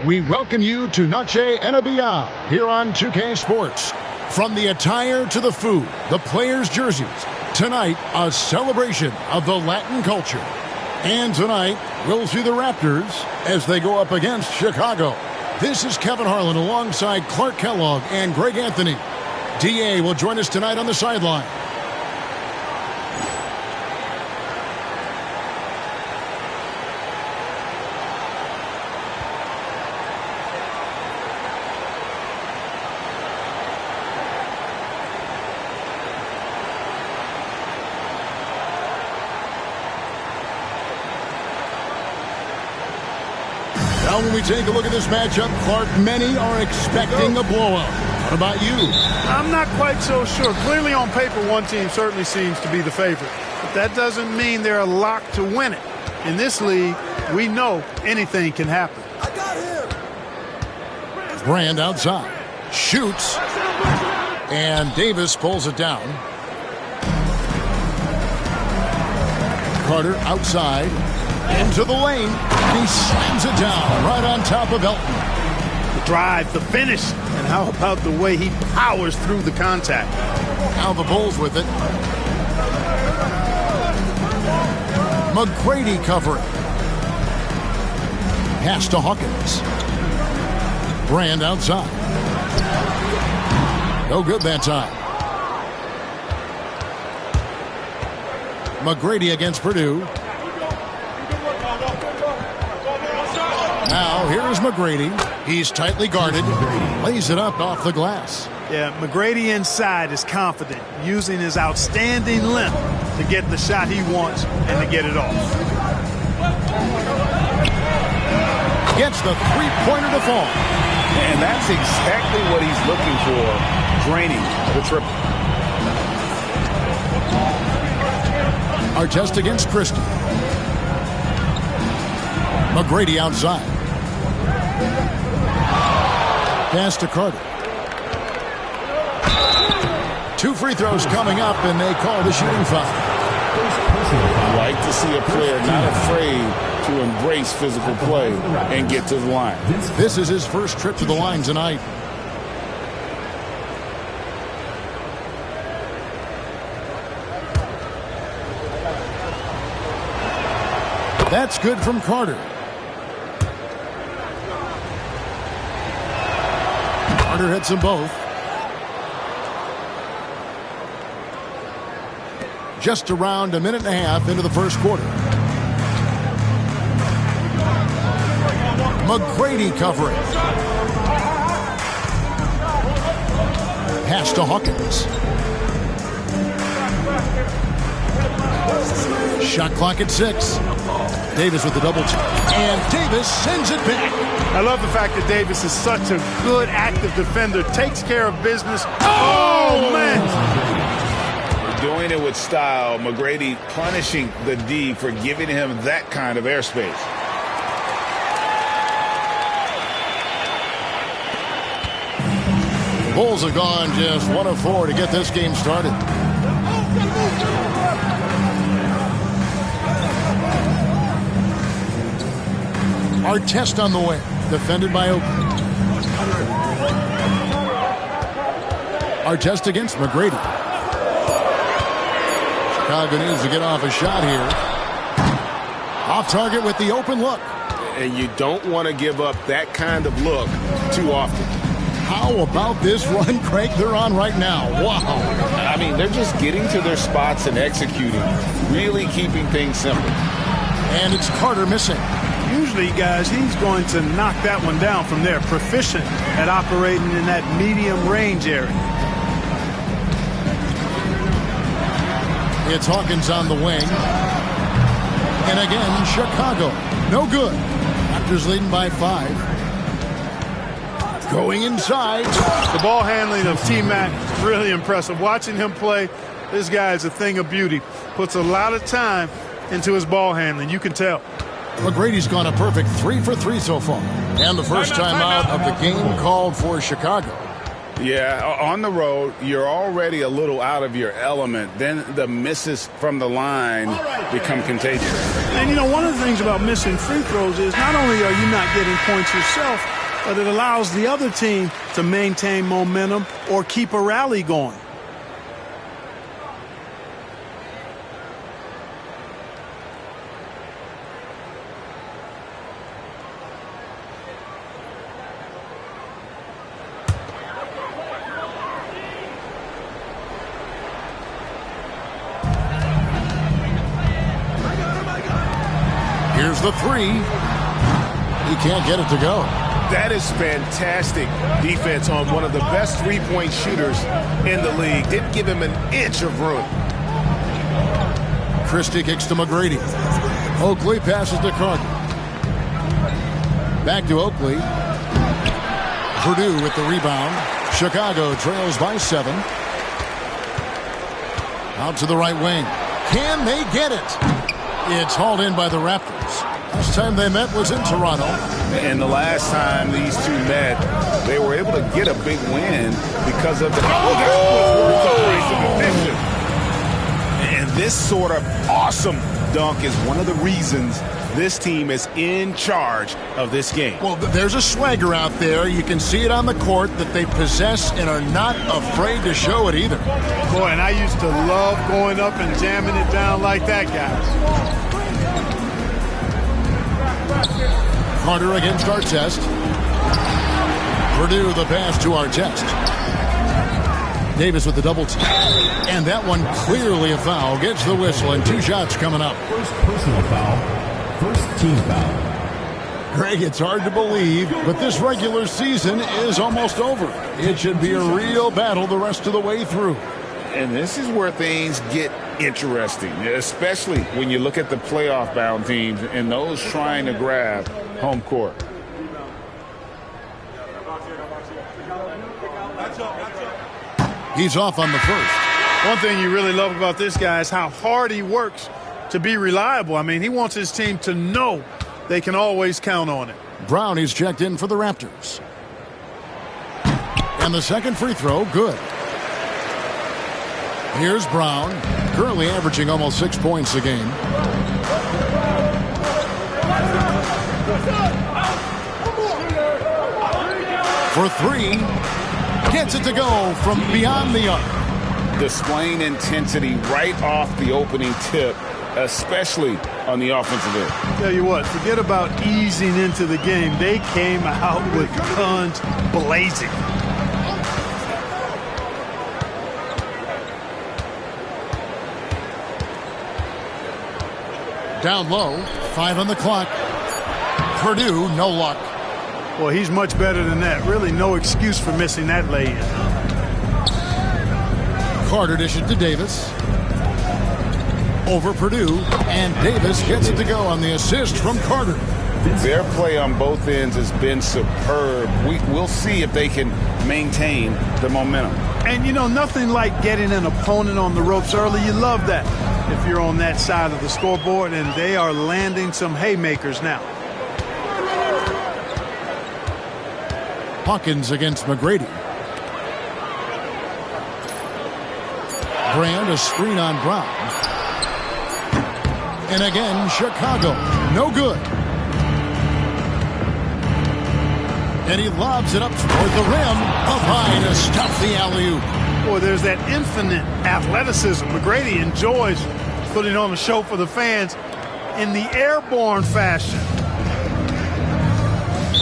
We welcome you to Noche and a Beyond here on 2K Sports. From the attire to the food, the players' jerseys, tonight a celebration of the Latin culture. And tonight, we'll see the Raptors as they go up against Chicago. This is Kevin Harlan alongside Clark Kellogg and Greg Anthony. DA will join us tonight on the sideline. Now when we take a look at this matchup, Clark, many are expecting a blowout. What about you? I'm not quite so sure. Clearly on paper, one team certainly seems to be the favorite. But that doesn't mean they're locked to win it. In this league, we know anything can happen. I got him. Brand outside. Shoots. And Davis pulls it down. Carter outside. Into the lane. He slams it down right on top of Elton. The drive, the finish, and how about the way he powers through the contact? Now the Bulls with it. McGrady covering. Pass to Hawkins. Brand outside. No good that time. McGrady against Purdue. Now, here is McGrady. He's tightly guarded. Lays it up off the glass. Yeah, McGrady inside is confident, using his outstanding length to get the shot he wants and to get it off. Gets the three-pointer to fall. And that's exactly what he's looking for, draining the triple. Artest against Christie. McGrady outside. Pass to Carter. 2 free throws coming up, and they call the shooting foul. I like to see a player not afraid to embrace physical play and get to the line. This is his first trip to the line tonight. That's good from Carter. Carter hits them both. Just around a minute and a half into the first quarter. McGrady covering. Pass to Hawkins. Shot clock at 6. Davis with the double team. And Davis sends it back. I love the fact that Davis is such a good, active defender. Takes care of business. Oh, man. Doing it with style. McGrady punishing the D for giving him that kind of airspace. The Bulls have gone just 1 of 4 to get this game started. Artest on the way. Defended by Oakland. Artest against McGrady. Chicago needs to get off a shot here. Off target with the open look. And you don't want to give up that kind of look too often. How about this run, Craig, they're on right now? Wow. I mean, they're just getting to their spots and executing. Really keeping things simple. And it's Carter missing. Usually, guys, he's going to knock that one down from there. Proficient at operating in that medium range area. It's Hawkins on the wing. And again, Chicago. No good. Raptors leading by 5. Going inside. The ball handling of T-Mac, really impressive. Watching him play, this guy is a thing of beauty. Puts a lot of time into his ball handling. You can tell. McGrady's gone a perfect 3 for 3 so far. And the first time out of the game called for Chicago. Yeah, on the road, you're already a little out of your element. Then the misses from the line become contagious. And, you know, one of the things about missing free throws is not only are you not getting points yourself, but it allows the other team to maintain momentum or keep a rally going. Here's the three. He can't get it to go. That is fantastic defense on one of the best three-point shooters in the league. Didn't give him an inch of room. Christie kicks to McGrady. Oakley passes to Carter. Back to Oakley. Purdue with the rebound. Chicago trails by 7. Out to the right wing. Can they get it? It's hauled in by the Raptors. Last time they met was in Toronto. And the last time these two met, they were able to get a big win because of the... Oh, that was worth the price of admission. And this sort of awesome dunk is one of the reasons this team is in charge of this game. Well, there's a swagger out there. You can see it on the court that they possess and are not afraid to show it either. Boy, and I used to love going up and jamming it down like that, guys. Carter against Artest. Purdue the pass to Artest. Davis with the double team. And that one clearly a foul. Gets the whistle and 2 shots coming up. First personal foul. First team foul. Greg, it's hard to believe, but this regular season is almost over. It should be a real battle the rest of the way through. And this is where things get interesting, especially when you look at the playoff-bound teams and those trying to grab home court. He's off on the first. One thing you really love about this guy is how hard he works to be reliable. I mean, he wants his team to know they can always count on it. Brown is checked in for the Raptors. And the second free throw, good. Here's Brown, currently averaging almost 6 points a game. For 3, gets it to go from beyond the arc. Displaying intensity right off the opening tip, especially on the offensive end. Tell you what, forget about easing into the game. They came out with guns blazing. Down low, 5 on the clock. Purdue, no luck. Well, he's much better than that. Really no excuse for missing that lay-in. Carter dishes to Davis. Over Purdue, and Davis gets it to go on the assist from Carter. Their play on both ends has been superb. We'll see if they can maintain the momentum. And, you know, nothing like getting an opponent on the ropes early. You love that if you're on that side of the scoreboard, and they are landing some haymakers now. Hawkins against McGrady. Brand, a screen on Brown. And again, Chicago. No good. And he lobs it up toward the rim. Up high to stop the alley-oop. Boy, there's that infinite athleticism. McGrady enjoys putting on a show for the fans in the airborne fashion.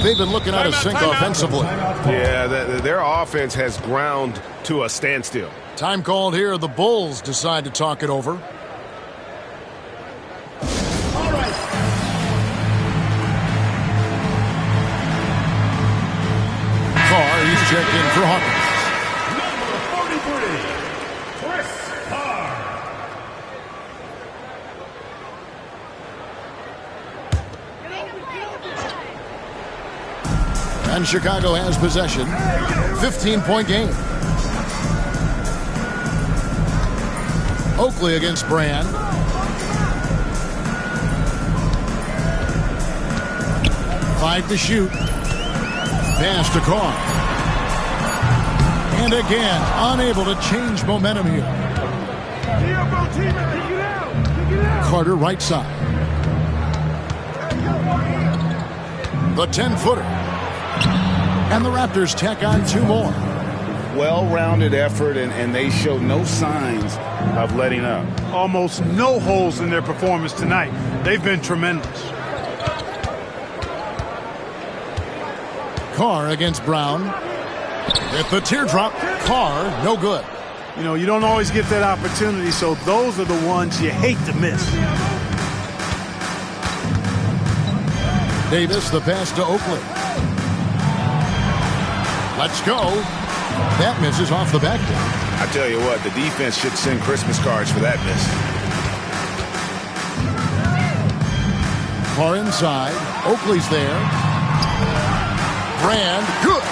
They've been looking out of sync offensively. Yeah, their offense has ground to a standstill. Time called here. The Bulls decide to talk it over. Carr, he's checked in for Hawkins. Number 43, Chris Carr. And Chicago has possession. 15-point game. Oakley against Brand. Five to shoot. Pass to Carr. And again, unable to change momentum here. Carter right side. the 10-footer. And the Raptors tack on 2 more. Well-rounded effort, and they show no signs of letting up. Almost no holes in their performance tonight. They've been tremendous. Carr against Brown. With the teardrop, Carr, no good. You know, you don't always get that opportunity, so those are the ones you hate to miss. Davis, the pass to Oakley. Let's go. That misses off the backboard. I tell you what, the defense should send Christmas cards for that miss. Carr inside. Oakley's there. Brand, good.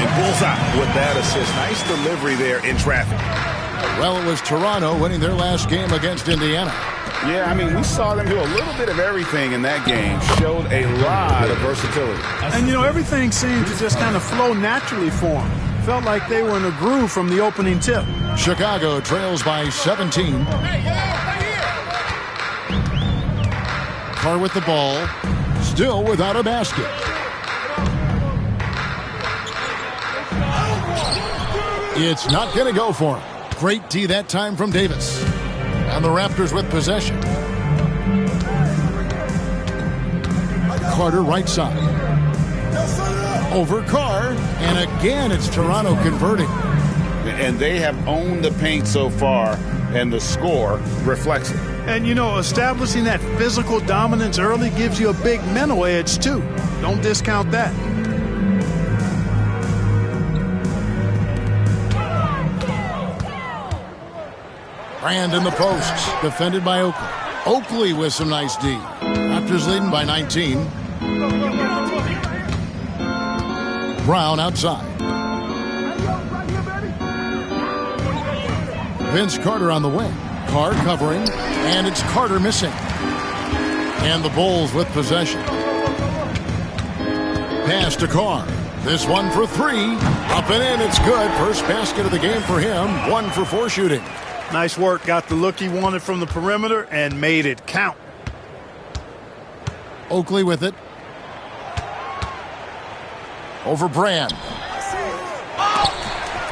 And bullseye with that assist. Nice delivery there in traffic. Well, it was Toronto winning their last game against Indiana. Yeah, I mean, we saw them do a little bit of everything in that game. Showed a lot of versatility. And, you know, everything seemed to just kind of flow naturally for them. Felt like they were in a groove from the opening tip. Chicago trails by 17. Carr with the ball. Still without a basket. It's not going to go for him. Great D that time from Davis. And the Raptors with possession. Carter right side. Over Carr. And again, it's Toronto converting. And they have owned the paint so far, and the score reflects it. And, you know, establishing that physical dominance early gives you a big mental edge, too. Don't discount that. Brand in the posts, defended by Oakley. Oakley with some nice D. Raptors leading by 19. Brown outside. Vince Carter on the wing. Carr covering, and it's Carter missing. And the Bulls with possession. Pass to Carr. This one for 3. Up and in, it's good. First basket of the game for him. 1 for 4 shooting. Nice work. Got the look he wanted from the perimeter and made it count. Oakley with it. Over Brand.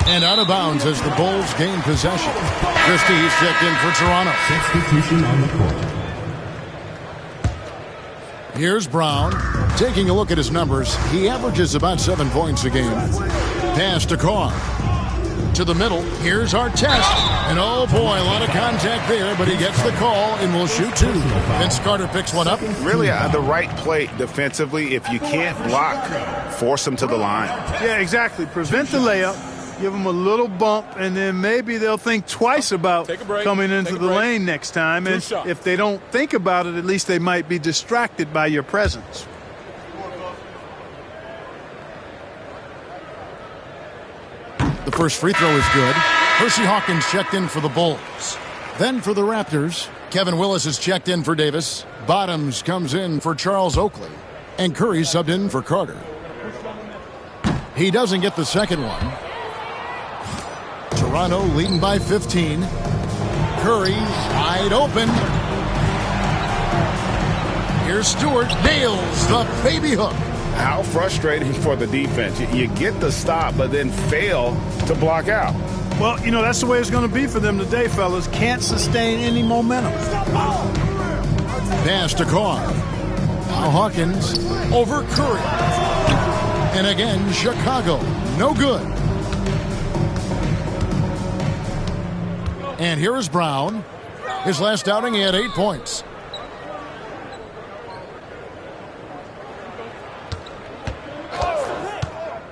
And out of bounds as the Bulls gain possession. Christie's checked in for Toronto. Substitution on the court. Here's Brown. Taking a look at his numbers, he averages about 7 points a game. Pass to Carr. To the middle. Here's Artest. And oh boy, a lot of contact there, but he gets the call and will shoot 2. Vince Carter picks one up. Really the right play defensively. If you can't block, force them to the line. Yeah, exactly. Prevent the layup. Give them a little bump, and then maybe they'll think twice about coming into the lane next time. And if they don't think about it, at least they might be distracted by your presence. The first free throw is good. Percy Hawkins checked in for the Bulls. Then for the Raptors, Kevin Willis is checked in for Davis. Bottoms comes in for Charles Oakley. And Curry subbed in for Carter. He doesn't get the second one. Toronto leading by 15. Curry wide open. Here's Stewart. Nails the baby hook. How frustrating for the defense. You get the stop, but then fail to block out. Well, you know, that's the way it's going to be for them today, fellas. Can't sustain any momentum. Pass to Carr. Now Hawkins over Curry. And again, Chicago. No good. And here is Brown. His last outing, he had 8 points.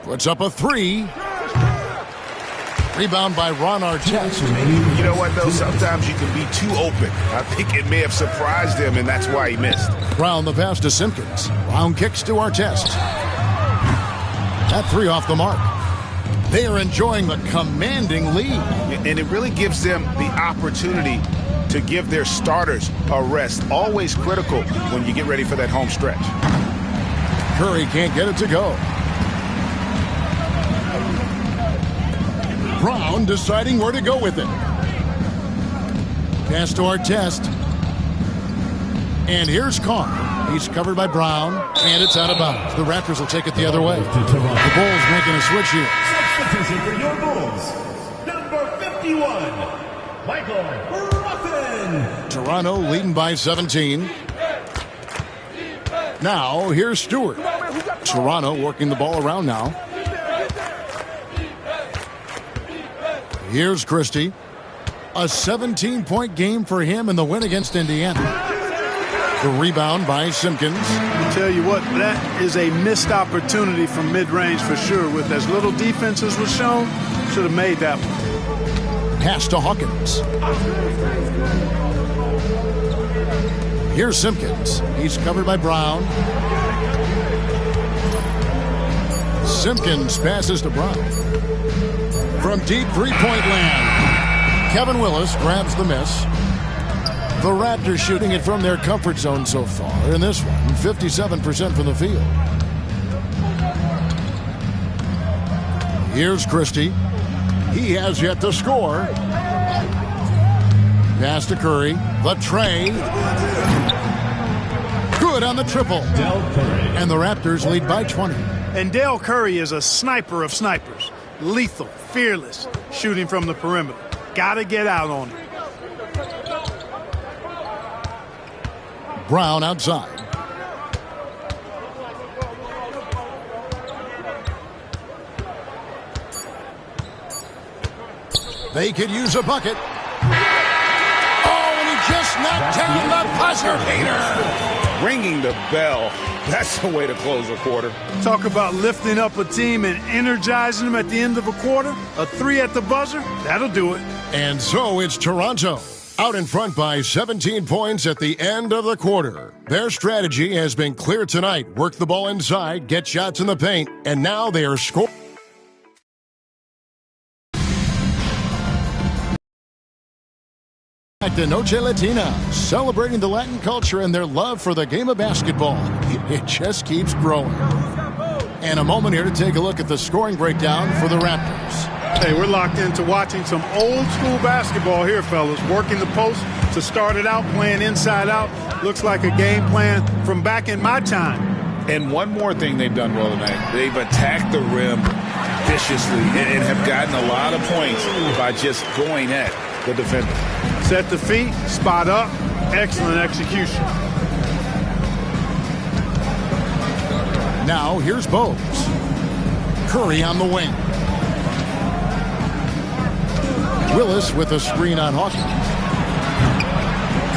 Puts up a 3. Rebound by Ron Artest. You know what, though? Sometimes you can be too open. I think it may have surprised him, and that's why he missed. Brown the pass to Simpkins. Brown kicks to Artest. That 3 off the mark. They are enjoying the commanding lead. And it really gives them the opportunity to give their starters a rest. Always critical when you get ready for that home stretch. Curry can't get it to go. Brown deciding where to go with it. Pass to Artest. And here's Carr. He's covered by Brown, and it's out of bounds. The Raptors will take it the other way. The Bulls making a switch here. Substitution for your Bulls, number 51, Michael Ruffin. Toronto leading by 17. Now, here's Stewart. Toronto working the ball around now. Here's Christie. A 17-point game for him in the win against Indiana. The rebound by Simpkins. I'll tell you what, that is a missed opportunity from mid-range for sure. With as little defense as was shown, should have made that one. Pass to Hawkins. Here's Simpkins. He's covered by Brown. Simpkins passes to Brown. From deep three-point land, Kevin Willis grabs the miss. The Raptors shooting it from their comfort zone so far. In this one, 57% from the field. Here's Christie. He has yet to score. Pass to Curry. The tray. Good on the triple. And the Raptors lead by 20. And Dell Curry is a sniper of snipers. Lethal, fearless, shooting from the perimeter. Gotta get out on it. Brown outside. They could use a bucket. Oh, and he just knocked down the buzzer beater. Ringing the bell. That's the way to close a quarter. Talk about lifting up a team and energizing them at the end of a quarter. A three at the buzzer, that'll do it. And so it's Toronto, out in front by 17 points at the end of the quarter. Their strategy has been clear tonight. Work the ball inside, get shots in the paint, and now they are scoring. Back to Noche Latina, celebrating the Latin culture and their love for the game of basketball. It just keeps growing. And a moment here to take a look at the scoring breakdown for the Raptors. Hey, we're locked into watching some old school basketball here, fellas. Working the post to start it out, playing inside out. Looks like a game plan from back in my time. And one more thing they've done well tonight. They've attacked the rim viciously and have gotten a lot of points by just going at the defender. Set the feet, spot up, excellent execution. Now here's Bogues. Curry on the wing. Willis with a screen on Hawkins.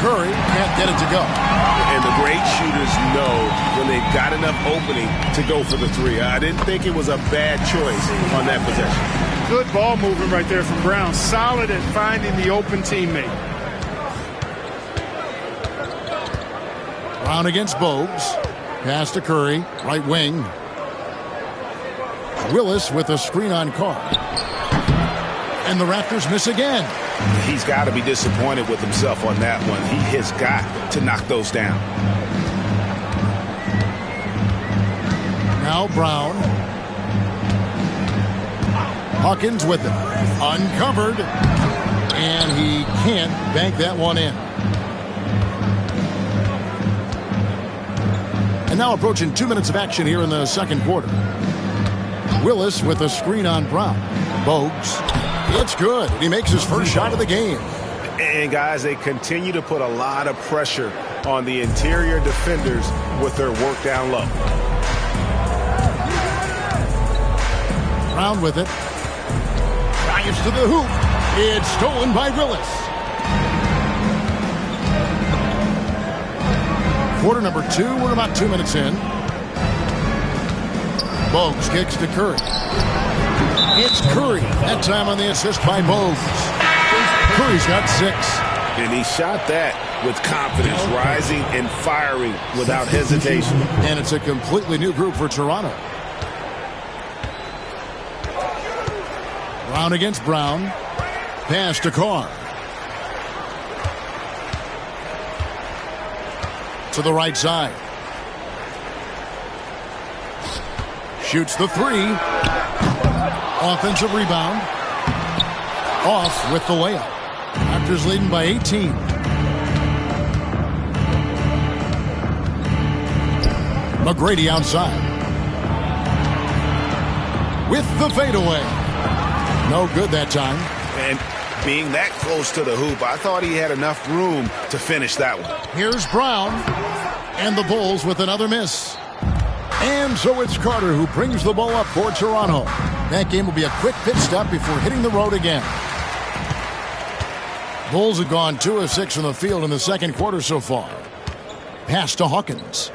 Curry can't get it to go. And the great shooters know when they've got enough opening to go for the three. I didn't think it was a bad choice on that possession. Good ball movement right there from Brown. Solid at finding the open teammate. Brown against Bogues. Pass to Curry, right wing. Willis with a screen on Carr. And the Raptors miss again. He's got to be disappointed with himself on that one. He has got to knock those down. Now Brown. Hawkins with it. Uncovered. And he can't bank that one in. And now approaching 2 minutes of action here in the second quarter. Willis with a screen on Brown. Bogues. It's good. He makes his first shot of the game. And guys, they continue to put a lot of pressure on the interior defenders with their work down low. Brown with it. Drives to the hoop. It's stolen by Willis. Quarter number 2. We're about 2 minutes in. Bogues kicks to Curry. It's Curry. That time on the assist by Bogues. Curry's got 6. And he shot that with confidence, rising and firing without hesitation. And it's a completely new group for Toronto. Brown against Brown. Pass to Carr. To the right side. Shoots the 3. Offensive rebound. Off with the layup. Raptors leading by 18. McGrady outside. With the fadeaway. No good that time. And being that close to the hoop, I thought he had enough room to finish that one. Here's Brown. And the Bulls with another miss. And so it's Carter who brings the ball up for Toronto. That game will be a quick pit stop before hitting the road again. Bulls have gone 2 of 6 from the field in the second quarter so far. Pass to Hawkins.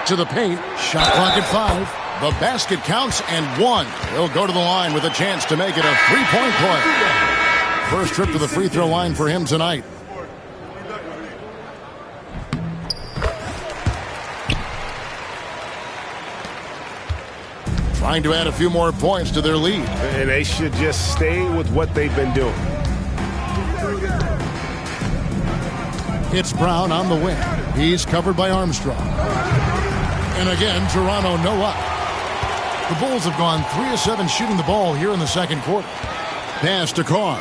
To the paint. Shot clock at 5. The basket counts and 1. He'll go to the line with a chance to make it a three-point play. First trip to the free throw line for him tonight. Trying to add a few more points to their lead. And they should just stay with what they've been doing. It's Brown on the wing. He's covered by Armstrong. And again, Toronto no up. The Bulls have gone 3 of 7 shooting the ball here in the second quarter. Pass to Carr.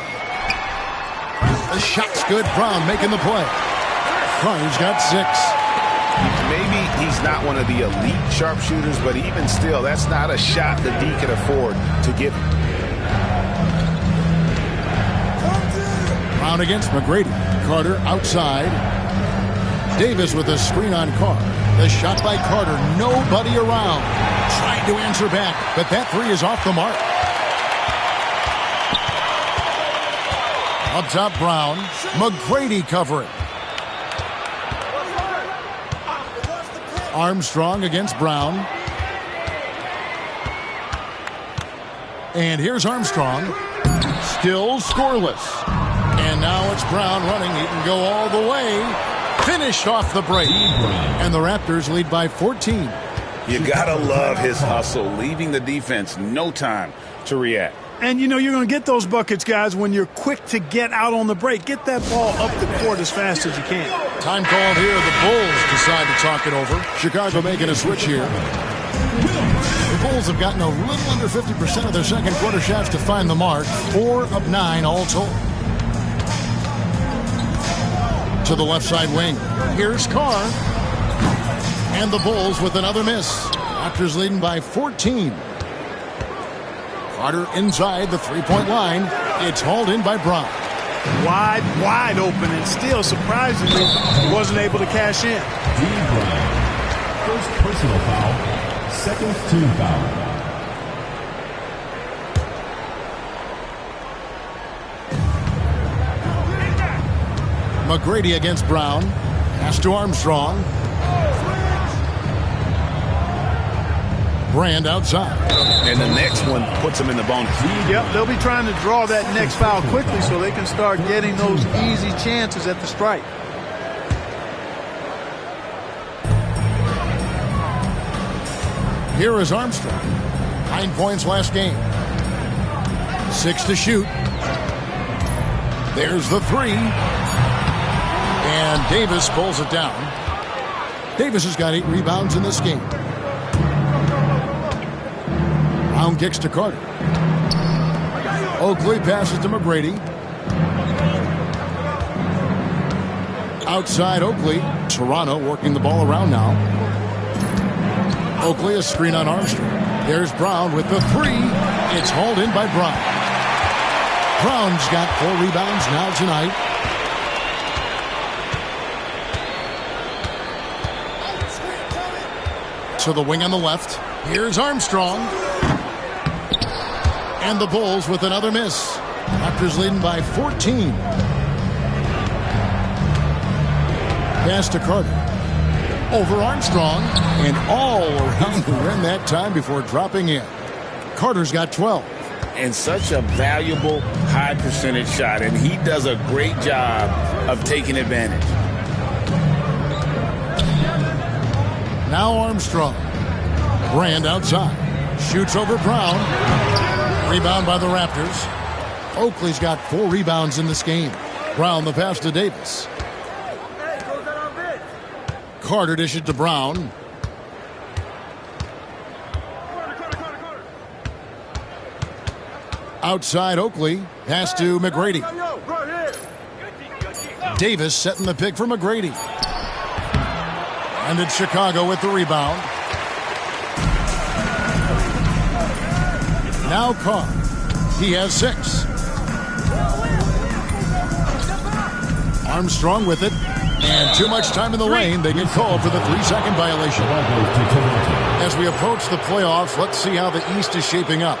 The shot's good. Brown making the play. Carr's got 6. Maybe he's not one of the elite sharpshooters, but even still, that's not a shot that D can afford to give. Brown against McGrady. Carter outside. Davis with a screen on Carr. The shot by Carter. Nobody around. Trying to answer back, but that 3 is off the mark. Up top, Brown. McGrady covering. Armstrong against Brown. And here's Armstrong. Still scoreless. And now it's Brown running. He can go all the way. Finished off the break. And the Raptors lead by 14. You gotta love his hustle, leaving the defense no time to react. And you know you're going to get those buckets, guys, when you're quick to get out on the break. Get that ball up the court as fast as you can. Time called here. The Bulls decide to talk it over. Chicago making a switch here. The Bulls have gotten a little under 50% of their second quarter shots to find the mark. 4 of 9 all told. To the left side wing. Here's Carr. And the Bulls with another miss. Raptors leading by 14. Carter inside the three-point line. It's hauled in by Brown. Wide open, and still, surprisingly, wasn't able to cash in. D. Brown. First personal foul. Second team foul. McGrady against Brown. Pass to Armstrong. Brand outside. And the next one puts him in the bonus. Yep, they'll be trying to draw that next foul quickly so they can start getting those easy chances at the strike. Here is Armstrong. 9 points last game. 6 to shoot. There's the 3. And Davis pulls it down. Davis has got 8 rebounds in this game. Brown kicks to Carter. Oakley passes to McGrady. Outside Oakley. Toronto working the ball around now. Oakley a screen on Armstrong. There's Brown with the 3. It's hauled in by Brown. Brown's got 4 rebounds now tonight. To the wing on the left. Here's Armstrong. And the Bulls with another miss. Raptors leading by 14. Pass to Carter. Over Armstrong. And all around the rim that time before dropping in. Carter's got 12. And such a valuable high percentage shot. And he does a great job of taking advantage. Now Armstrong. Brand outside. Shoots over Brown. Rebound by the Raptors. Oakley's got 4 rebounds in this game. Brown the pass to Davis. Carter dishes to Brown. Outside Oakley, pass to McGrady. Davis setting the pick for McGrady. And it's Chicago with the rebound. Now Carr. He has 6. Armstrong with it. And too much time in the lane. They get called for the 3-second violation. As we approach the playoffs, let's see how the East is shaping up.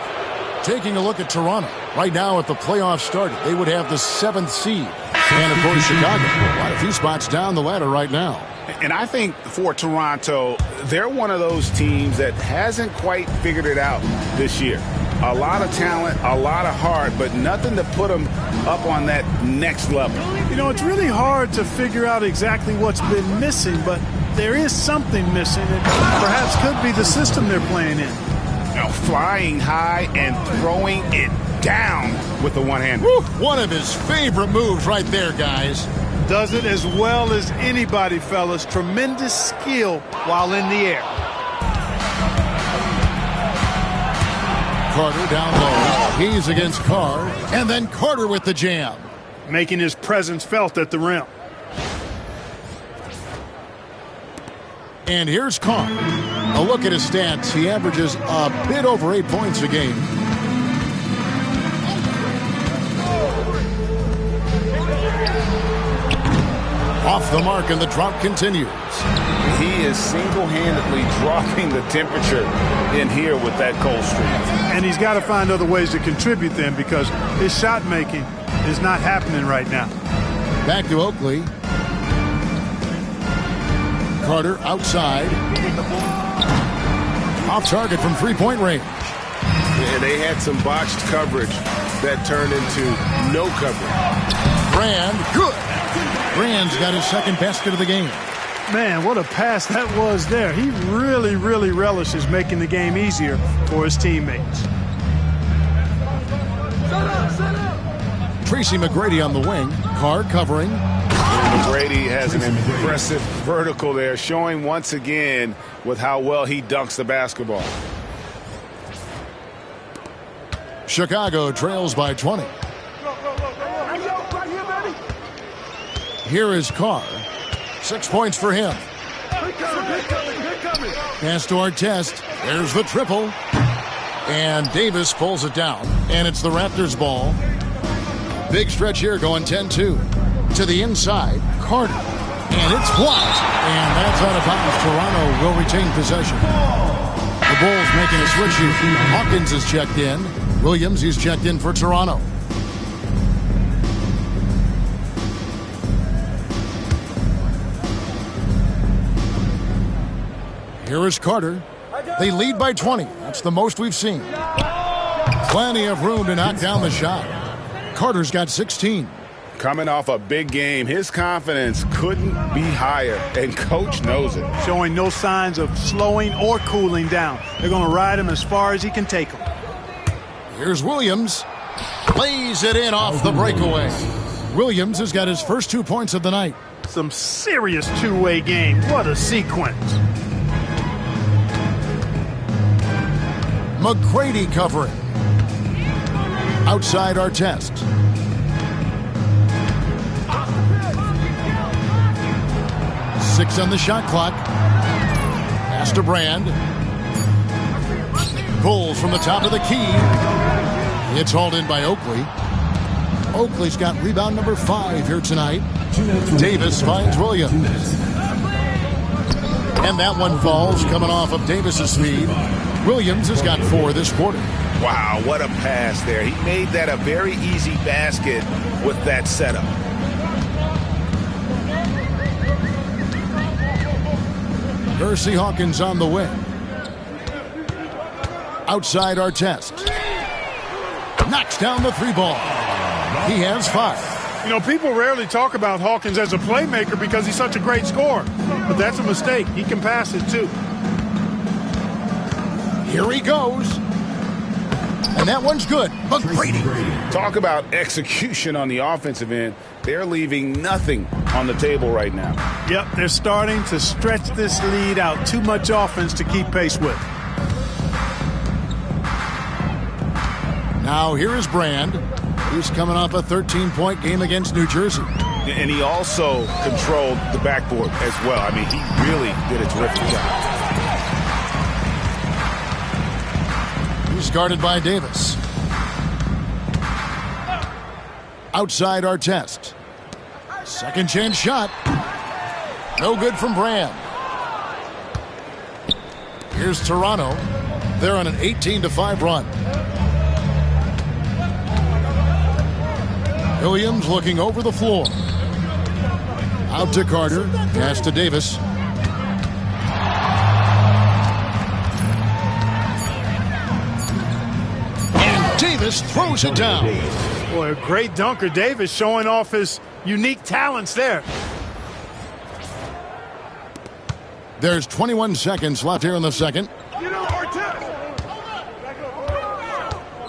Taking a look at Toronto. Right now, if the playoffs started, they would have the 7th seed. And, of course, Chicago, quite a few spots down the ladder right now. And I think for Toronto, they're one of those teams that hasn't quite figured it out this year. A lot of talent, a lot of heart, but nothing to put them up on that next level. You know, it's really hard to figure out exactly what's been missing, but there is something missing. It perhaps could be the system they're playing in. Now, flying high and throwing it down with the one-hand. One of his favorite moves right there, guys. Does it as well as anybody, fellas. Tremendous skill while in the air. Carter down low. He's against Carr. And then Carter with the jam. Making his presence felt at the rim. And here's Carr. A look at his stats. He averages a bit over 8 points a game. Off the mark, and the drop continues. He is single-handedly dropping the temperature in here with that cold streak. And he's got to find other ways to contribute then, because his shot making is not happening right now. Back to Oakley. Carter outside. Off target from three-point range. Yeah, they had some botched coverage that turned into no coverage. Brand, good. Brand's got his second basket of the game. Man, what a pass that was there. He really, really relishes making the game easier for his teammates. Tracy McGrady on the wing. Carr covering. McGrady has an impressive vertical there, showing once again with how well he dunks the basketball. Chicago trails by 20. Here is Carr. 6 points for him. Pass to Artest. There's the triple. And Davis pulls it down. And it's the Raptors' ball. Big stretch here going 10-2. To the inside, Carter. And it's blocked. And that's out of bounds. Toronto will retain possession. The Bulls making a switch here. Hawkins is checked in. Williams, he's checked in for Toronto. Here is Carter. They lead by 20. That's the most we've seen. Plenty of room to knock down the shot. Carter's got 16. Coming off a big game, his confidence couldn't be higher, and Coach knows it. Showing no signs of slowing or cooling down. They're going to ride him as far as he can take him. Here's Williams. Lays it in off the breakaway. Williams has got his first 2 points of the night. Some serious two-way game. What a sequence. McGrady covering. Outside Artest. Six on the shot clock. Pass to Brand. Pulls from the top of the key. It's hauled in by Oakley. Oakley's got rebound number 5 here tonight. Davis finds Williams. And that one falls coming off of Davis's speed. Williams has got 4 this quarter. Wow, what a pass there. He made that a very easy basket with that setup. Hersey Hawkins on the wing. Outside Artest. Knocks down the 3 ball. He has 5. You know, people rarely talk about Hawkins as a playmaker because he's such a great scorer. But that's a mistake. He can pass it, too. Here he goes. And that one's good. McGrady. Talk about execution on the offensive end. They're leaving nothing on the table right now. Yep, they're starting to stretch this lead out. Too much offense to keep pace with. Now here is Brand. He's coming off a 13-point game against New Jersey. And he also controlled the backboard as well. I mean, he really did a terrific job. He's guarded by Davis. Outside Artest. Second chance shot. No good from Brand. Here's Toronto. They're on an 18-5 run. Williams looking over the floor. Out to Carter. Pass to Davis. And Davis throws it down. Boy, a great dunker. Davis showing off his unique talents there. There's 21 seconds left here in the second.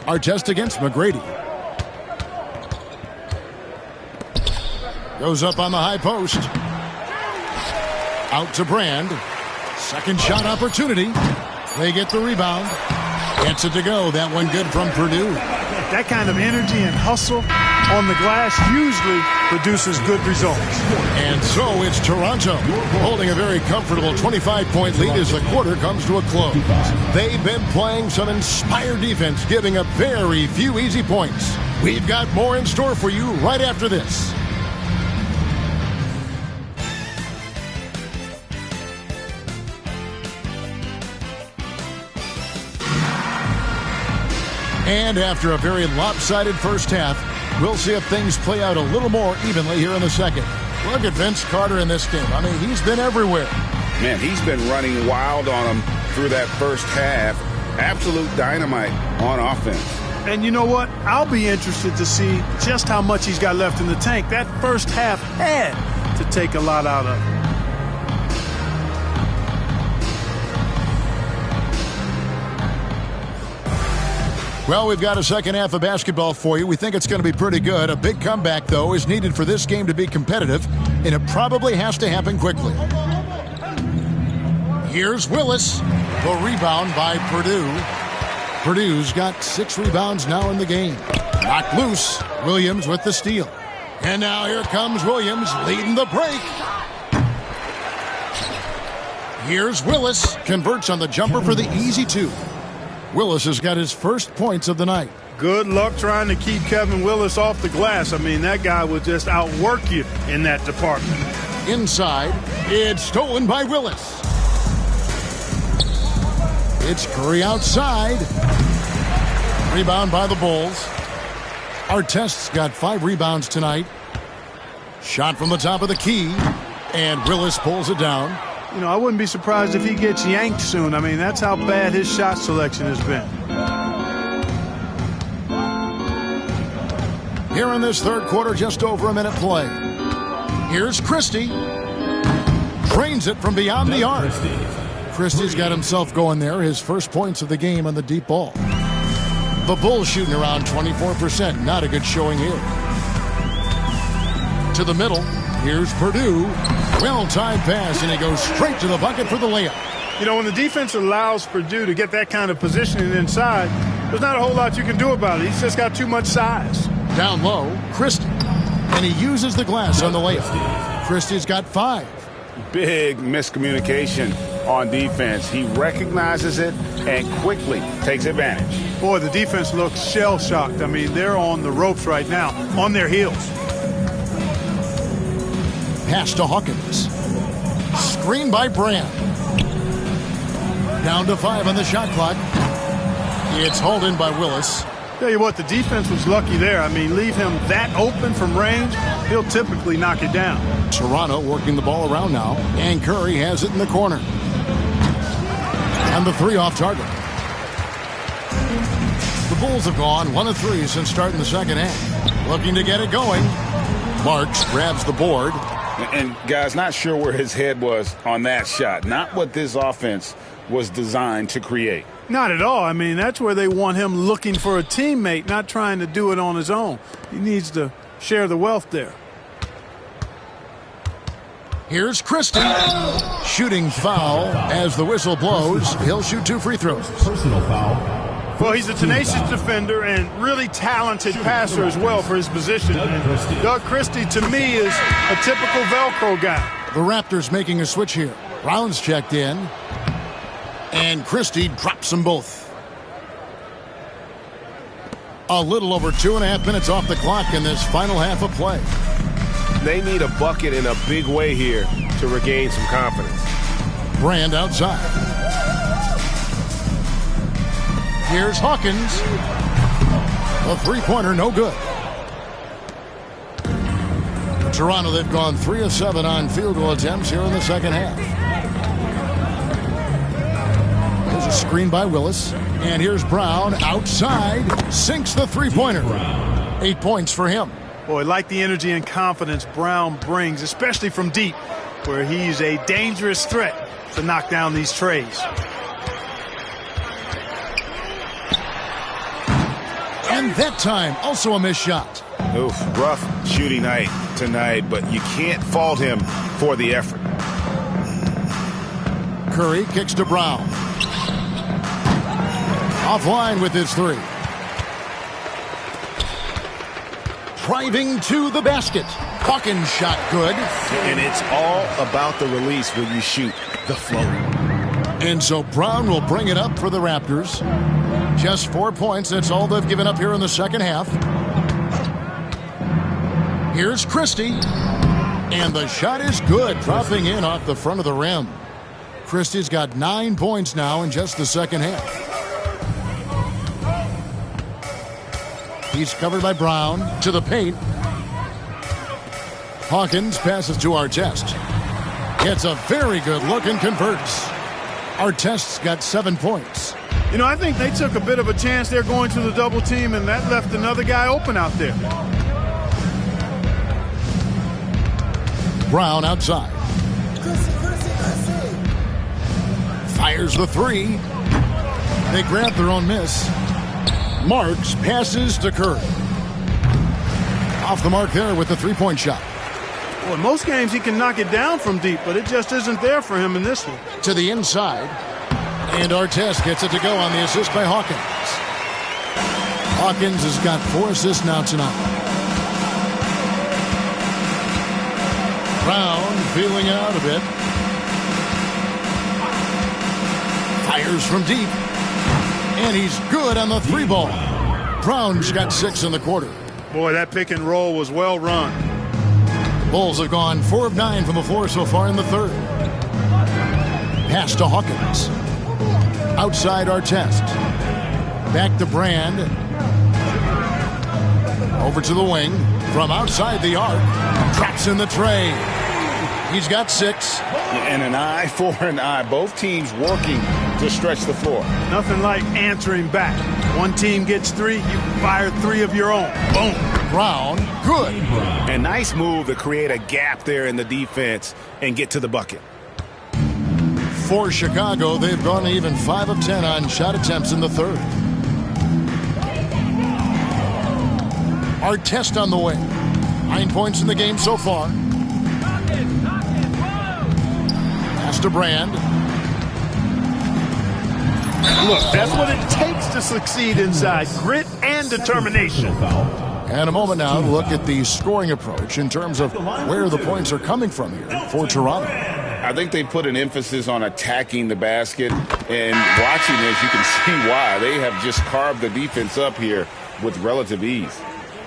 Artest against McGrady. Goes up on the high post. Out to Brand. Second shot opportunity. They get the rebound. Gets it to go. That one good from Purdue. That kind of energy and hustle on the glass usually produces good results. And so it's Toronto holding a very comfortable 25-point lead as the quarter comes to a close. They've been playing some inspired defense, giving up very few easy points. We've got more in store for you right after this. And after a very lopsided first half, we'll see if things play out a little more evenly here in the second. Look at Vince Carter in this game. I mean, he's been everywhere. Man, he's been running wild on him through that first half. Absolute dynamite on offense. And you know what? I'll be interested to see just how much he's got left in the tank. That first half had to take a lot out of him. Well, we've got a second half of basketball for you. We think it's going to be pretty good. A big comeback, though, is needed for this game to be competitive, and it probably has to happen quickly. Here's Willis. The rebound by Purdue. Purdue's got 6 rebounds now in the game. Knocked loose. Williams with the steal. And now here comes Williams leading the break. Here's Willis. Converts on the jumper for the easy 2. Willis has got his first points of the night. Good luck trying to keep Kevin Willis off the glass. I mean, that guy would just outwork you in that department. Inside, it's stolen by Willis. It's Curry outside. Rebound by the Bulls. Artest's got 5 rebounds tonight. Shot from the top of the key, and Willis pulls it down. You know, I wouldn't be surprised if he gets yanked soon. I mean, that's how bad his shot selection has been. Here in this third quarter, just over a minute play. Here's Christie. Drains it from beyond the arc. Christie's got himself going there. His first points of the game on the deep ball. The Bulls shooting around 24%. Not a good showing here. To the middle. Here's Purdue. Well-timed pass, and he goes straight to the bucket for the layup. You know, when the defense allows Purdue to get that kind of positioning inside, there's not a whole lot you can do about it. He's just got too much size. Down low, Christie. And he uses the glass on the layup. Christie's got 5. Big miscommunication on defense. He recognizes it and quickly takes advantage. Boy, the defense looks shell-shocked. I mean, they're on the ropes right now, on their heels. Pass to Hawkins. Screen by Brand. Down to 5 on the shot clock. It's hauled in by Willis. Tell you what, the defense was lucky there. I mean, leave him that open from range, he'll typically knock it down. Toronto working the ball around now, and Curry has it in the corner. And the 3 off target. The Bulls have gone 1 of 3 since starting the second half. Looking to get it going. Marks grabs the board. And, guys, not sure where his head was on that shot. Not what this offense was designed to create. Not at all. I mean, that's where they want him looking for a teammate, not trying to do it on his own. He needs to share the wealth there. Here's Christie. Shooting foul as the whistle blows. He'll shoot 2 free throws. Personal foul. Well, he's a tenacious defender and really talented passer as well for his position. Doug Christie, to me, is a typical Velcro guy. The Raptors making a switch here. Brown's checked in. And Christie drops them both. A little over 2.5 minutes off the clock in this final half of play. They need a bucket in a big way here to regain some confidence. Brand outside. Here's Hawkins. A three-pointer, no good. For Toronto, they've gone 3 of 7 on field goal attempts here in the second half. There's a screen by Willis. And here's Brown outside. Sinks the three-pointer. 8 points for him. Boy, like the energy and confidence Brown brings, especially from deep, where he's a dangerous threat to knock down these trays. And that time, also a missed shot. Oof, rough shooting night tonight, but you can't fault him for the effort. Curry kicks to Brown. Offline with his three. Driving to the basket. Hawkins shot good. And it's all about the release when you shoot the flow. And so Brown will bring it up for the Raptors. Just 4 points. That's all they've given up here in the second half. Here's Christie. And the shot is good, dropping in off the front of the rim. Christie's got 9 points now in just the second half. He's covered by Brown to the paint. Hawkins passes to Artest. Gets a very good look and converts. Artest's got 7 points. You know, I think they took a bit of a chance there going to the double team, and that left another guy open out there. Brown outside. Fires the three. They grab their own miss. Marks passes to Curry. Off the mark there with the three-point shot. Well, in most games he can knock it down from deep, but it just isn't there for him in this one. To the inside. And Artest gets it to go on the assist by Hawkins. Hawkins has got 4 assists now tonight. Brown feeling it out a bit. Fires from deep. And he's good on the three ball. Brown's got 6 in the quarter. Boy, that pick and roll was well run. Bulls have gone 4 of 9 from the floor so far in the third. Pass to Hawkins. Outside Artest. Back to Brand. Over to the wing. From outside the arc. Traps in the tray. He's got 6. And an eye for an eye. Both teams working to stretch the floor. Nothing like answering back. One team gets 3, you fire 3 of your own. Boom. Brown, good. A nice move to create a gap there in the defense and get to the bucket. For Chicago, they've gone even 5 of 10 on shot attempts in the third. Artest on the way. 9 points in the game so far. Pass to Brand. Look, that's what it takes to succeed inside. Grit and determination. And a moment now to look at the scoring approach in terms of where the points are coming from here for Toronto. I think they put an emphasis on attacking the basket, and watching this, you can see why. They have just carved the defense up here with relative ease.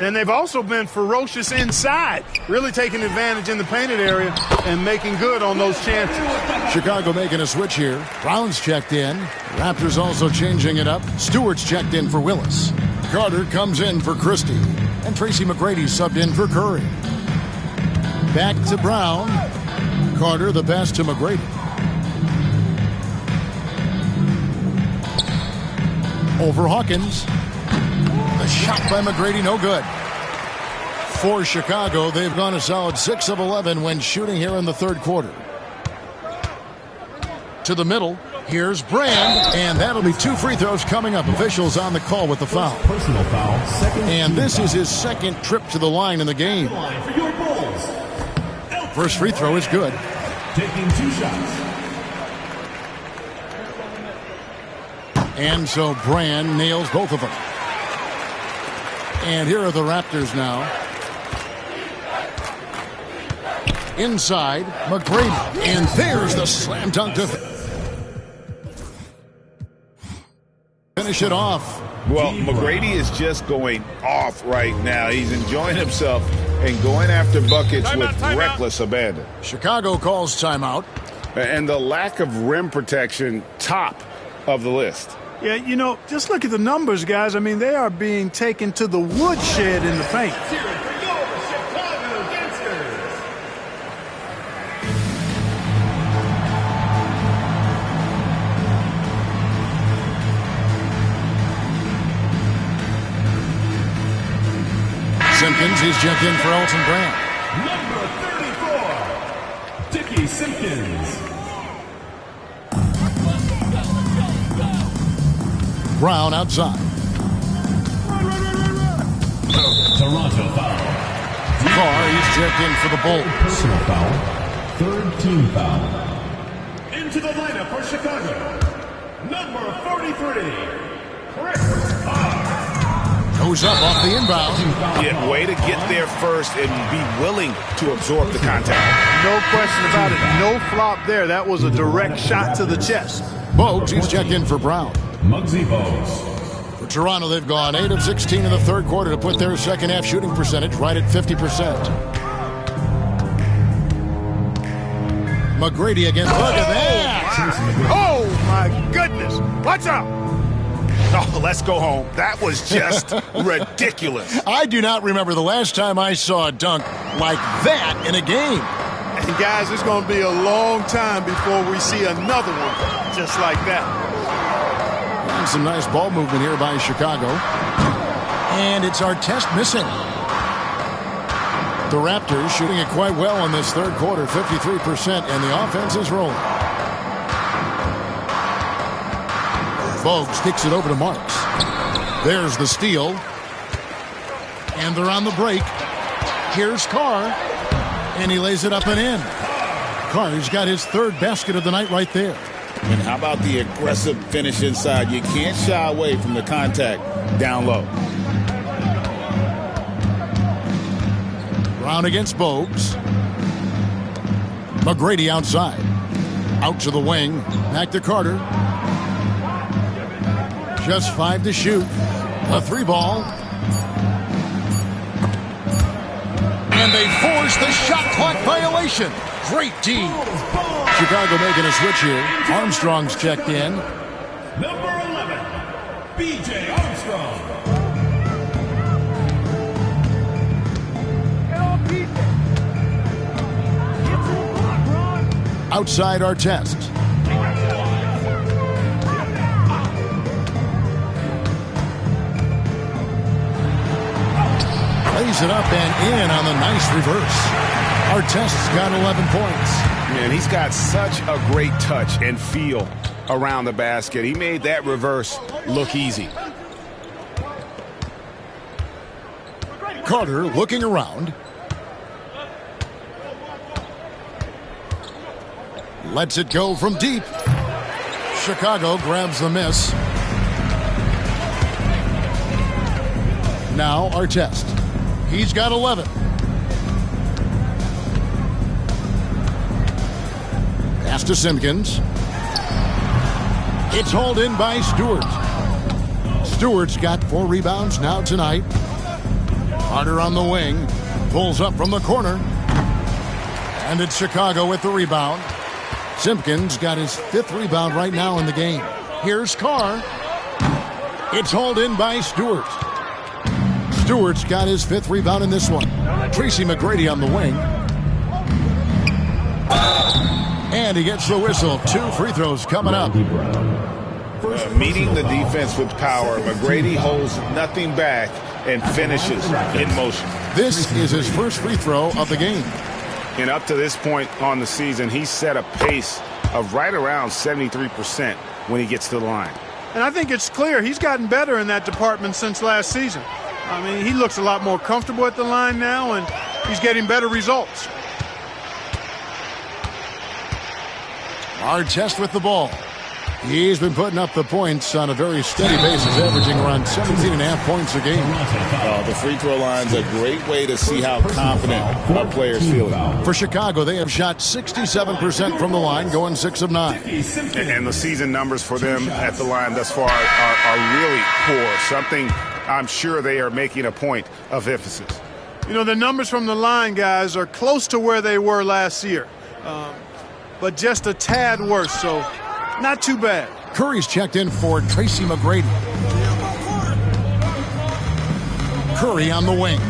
And they've also been ferocious inside, really taking advantage in the painted area and making good on those chances. Chicago making a switch here. Brown's checked in. Raptors also changing it up. Stewart's checked in for Willis. Carter comes in for Christie. And Tracy McGrady subbed in for Curry. Back to Brown. Carter, the pass to McGrady. Over Hawkins. The shot by McGrady, no good. For Chicago, they've gone a solid 6 of 11 when shooting here in the third quarter. To the middle, here's Brand, and that'll be 2 free throws coming up. Officials on the call with the foul. Personal foul. And this is his second trip to the line in the game. First free throw is good. Taking 2 shots. And so Brand nails both of them. And here are the Raptors now. Inside, McGrady. And there's the slam dunk to finish it off. Well, McGrady is just going off right now. He's enjoying himself and going after buckets with reckless abandon. Chicago calls timeout. And the lack of rim protection, top of the list. Yeah, you know, just look at the numbers, guys. I mean, they are being taken to the woodshed in the paint. Simpkins, he's checked in for Elton Brand. Number 34, Dickie Simpkins. Brown outside. Toronto foul. Carr, he's checked in for the Bulls. Personal foul. Third team foul. Into the lineup for Chicago. Number 43, Chris Carr. Goes up off the inbound. Yeah, way to get there first and be willing to absorb the contact. No question about it. No flop there. That was a direct shot to the chest. Bogues, he's checked in for Brown. Muggsy Bogues. For Toronto, they've gone 8 of 16 in the third quarter to put their second half shooting percentage right at 50%. McGrady again. Look at that. Oh, my goodness. Watch out. Oh, let's go home. That was just ridiculous. I do not remember the last time I saw a dunk like that in a game. And, guys, it's going to be a long time before we see another one just like that. And some nice ball movement here by Chicago. And it's Artest missing. The Raptors shooting it quite well in this third quarter, 53%, and the offense is rolling. Bogues kicks it over to Marks. There's the steal. And they're on the break. Here's Carr. And he lays it up and in. Carr's got his third basket of the night right there. And how about the aggressive finish inside? You can't shy away from the contact down low. Brown against Bogues. McGrady outside. Out to the wing. Back to Carter. Just 5 to shoot. A 3-ball. And they force the shot clock violation. Great D. Chicago making a switch here. Armstrong's checked in. Number 11, B.J. Armstrong. Outside Artest. Lays it up and in on the nice reverse. Artest's got 11 points. Man, he's got such a great touch and feel around the basket. He made that reverse look easy. Carter looking around. Lets it go from deep. Chicago grabs the miss. Now Artest. He's got 11. Pass to Simpkins. It's hauled in by Stewart. Stewart's got 4 rebounds now tonight. Carter on the wing. Pulls up from the corner. And it's Chicago with the rebound. Simpkins got his 5th rebound right now in the game. Here's Carr. It's hauled in by Stewart. Stewart's got his 5th rebound in this one. Tracy McGrady on the wing. And he gets the whistle. 2 free throws coming up. Meeting the defense with power, McGrady holds nothing back and finishes in motion. This is his first free throw of the game. And up to this point on the season, he's set a pace of right around 73% when he gets to the line. And I think it's clear he's gotten better in that department since last season. I mean, he looks a lot more comfortable at the line now, and he's getting better results. Artest with the ball. He's been putting up the points on a very steady basis, averaging around 17.5 points a game. The free throw line's a great way to see how confident our players feel. For Chicago, they have shot 67% from the line, going 6 of 9. And the season numbers for them at the line thus far are really poor. Something I'm sure they are making a point of emphasis. You know, the numbers from the line, guys, are close to where they were last year, but just a tad worse, so not too bad. Curry's checked in for Tracy McGrady. Curry on the wing.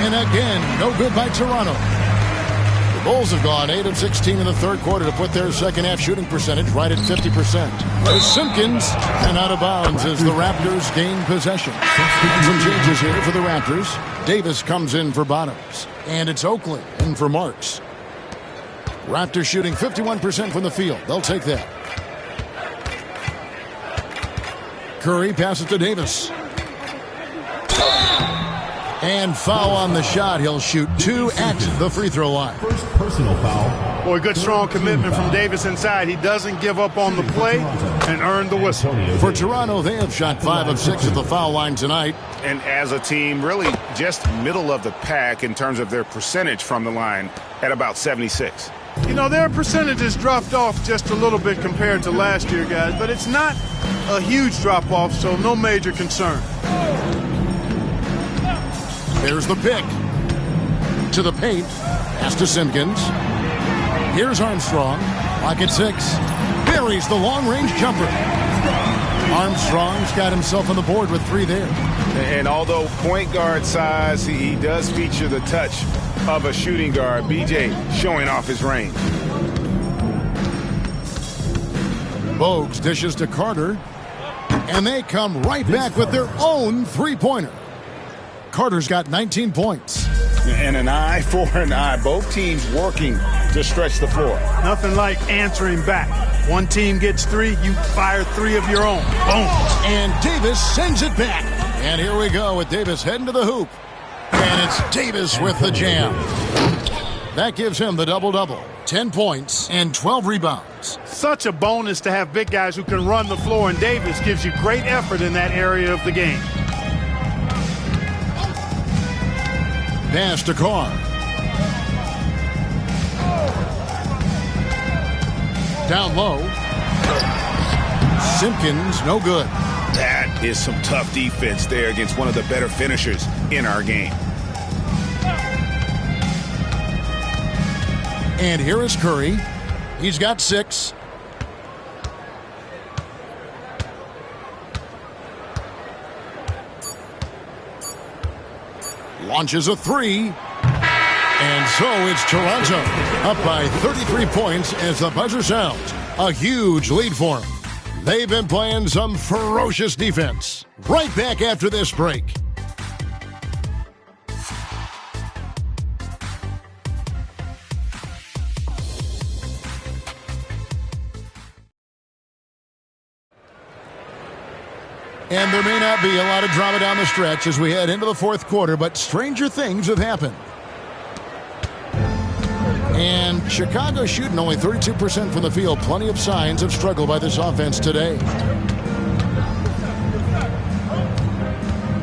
And again, no good by Toronto. The Bulls have gone 8 of 16 in the third quarter to put their second-half shooting percentage right at 50%. There's Simpkins, and out of bounds as the Raptors gain possession. Some changes here for the Raptors. Davis comes in for Bottoms. And it's Oakley in for Marks. Raptors shooting 51% from the field. They'll take that. Curry passes to Davis. And foul on the shot. He'll shoot 2 at the free throw line. First personal foul. Boy, good strong commitment from Davis inside. He doesn't give up on the play and earn the whistle. For Toronto, they have shot 5 of 6 at the foul line tonight. And as a team, really just middle of the pack in terms of their percentage from the line at about 76. You know, their percentages dropped off just a little bit compared to last year, guys, but it's not a huge drop-off, so no major concern. There's the pick. To the paint. Pass to Simpkins. Here's Armstrong. Lock at 6. Buries the long-range jumper. Armstrong's got himself on the board with 3 there. And although point guard size, he does feature the touch of a shooting guard. BJ showing off his range. Bogues dishes to Carter. And they come right back with their own three-pointer. Carter's got 19 points. And an eye for an eye. Both teams working to stretch the floor. Nothing like answering back. One team gets 3, you fire 3 of your own. Boom. And Davis sends it back. And here we go with Davis heading to the hoop. And it's Davis with the jam. That gives him the double-double. 10 points and 12 rebounds. Such a bonus to have big guys who can run the floor, and Davis gives you great effort in that area of the game. Pass to Carr. Down low. Simpkins, no good. That is some tough defense there against one of the better finishers in our game. And here is Curry. He's got 6. Launches a 3. And so it's Toronto up by 33 points as the buzzer sounds. A huge lead for them. They've been playing some ferocious defense. Right back after this break. And there may not be a lot of drama down the stretch as we head into the fourth quarter, but stranger things have happened. And Chicago shooting only 32% from the field. Plenty of signs of struggle by this offense today.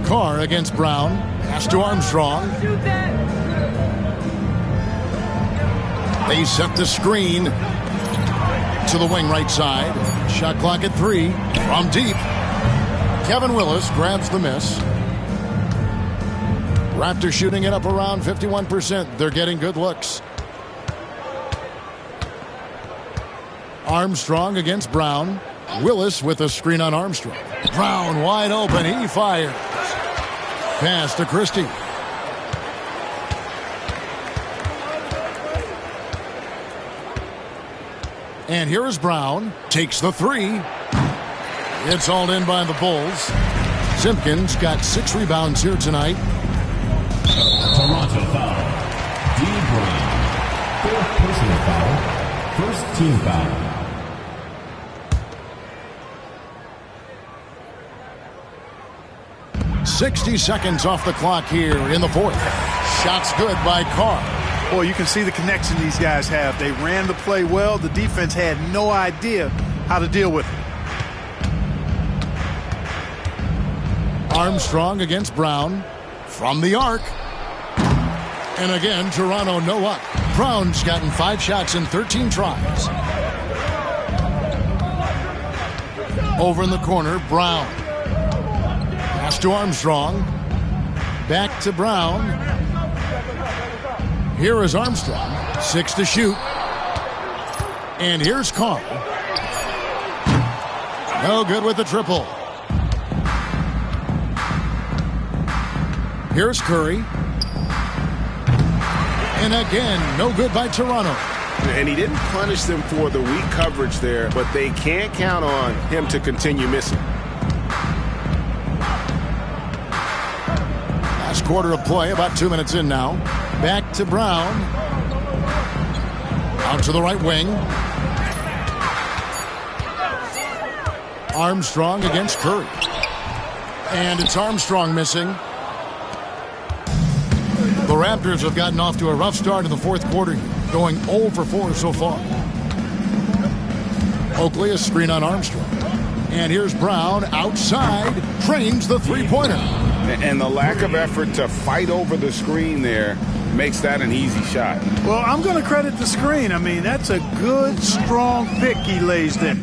Carr against Brown. Pass to Armstrong. They set the screen to the wing right side. Shot clock at 3. From deep. Kevin Willis grabs the miss. Raptors shooting it up around 51%. They're getting good looks. Armstrong against Brown. Willis with a screen on Armstrong. Brown wide open. He fires. Pass to Christie. And here is Brown. Takes the 3. It's hauled in by the Bulls. Simpkins got 6 rebounds here tonight. Toronto foul. D. Brown. 4th personal foul. 1st team foul. 60 seconds off the clock here in the fourth. Shots good by Carr. Boy, you can see the connection these guys have. They ran the play well. The defense had no idea how to deal with it. Armstrong against Brown. From the arc. And again, Toronto no up. Brown's gotten 5 shots in 13 tries. Over in the corner, Brown. Pass to Armstrong. Back to Brown. Here is Armstrong. 6 to shoot. And here's Carr. No good with the triple. Here's Curry. And again, no good by Toronto. And he didn't punish them for the weak coverage there, but they can't count on him to continue missing. Last quarter of play, about 2 minutes in now. Back to Brown. Out to the right wing. Armstrong against Curry. And it's Armstrong missing. The Raptors have gotten off to a rough start in the fourth quarter, going 0 for 4 so far. Oakley, a screen on Armstrong. And here's Brown outside, trains the three-pointer. And the lack of effort to fight over the screen there makes that an easy shot. Well, I'm going to credit the screen. I mean, that's a good, strong pick he lays there.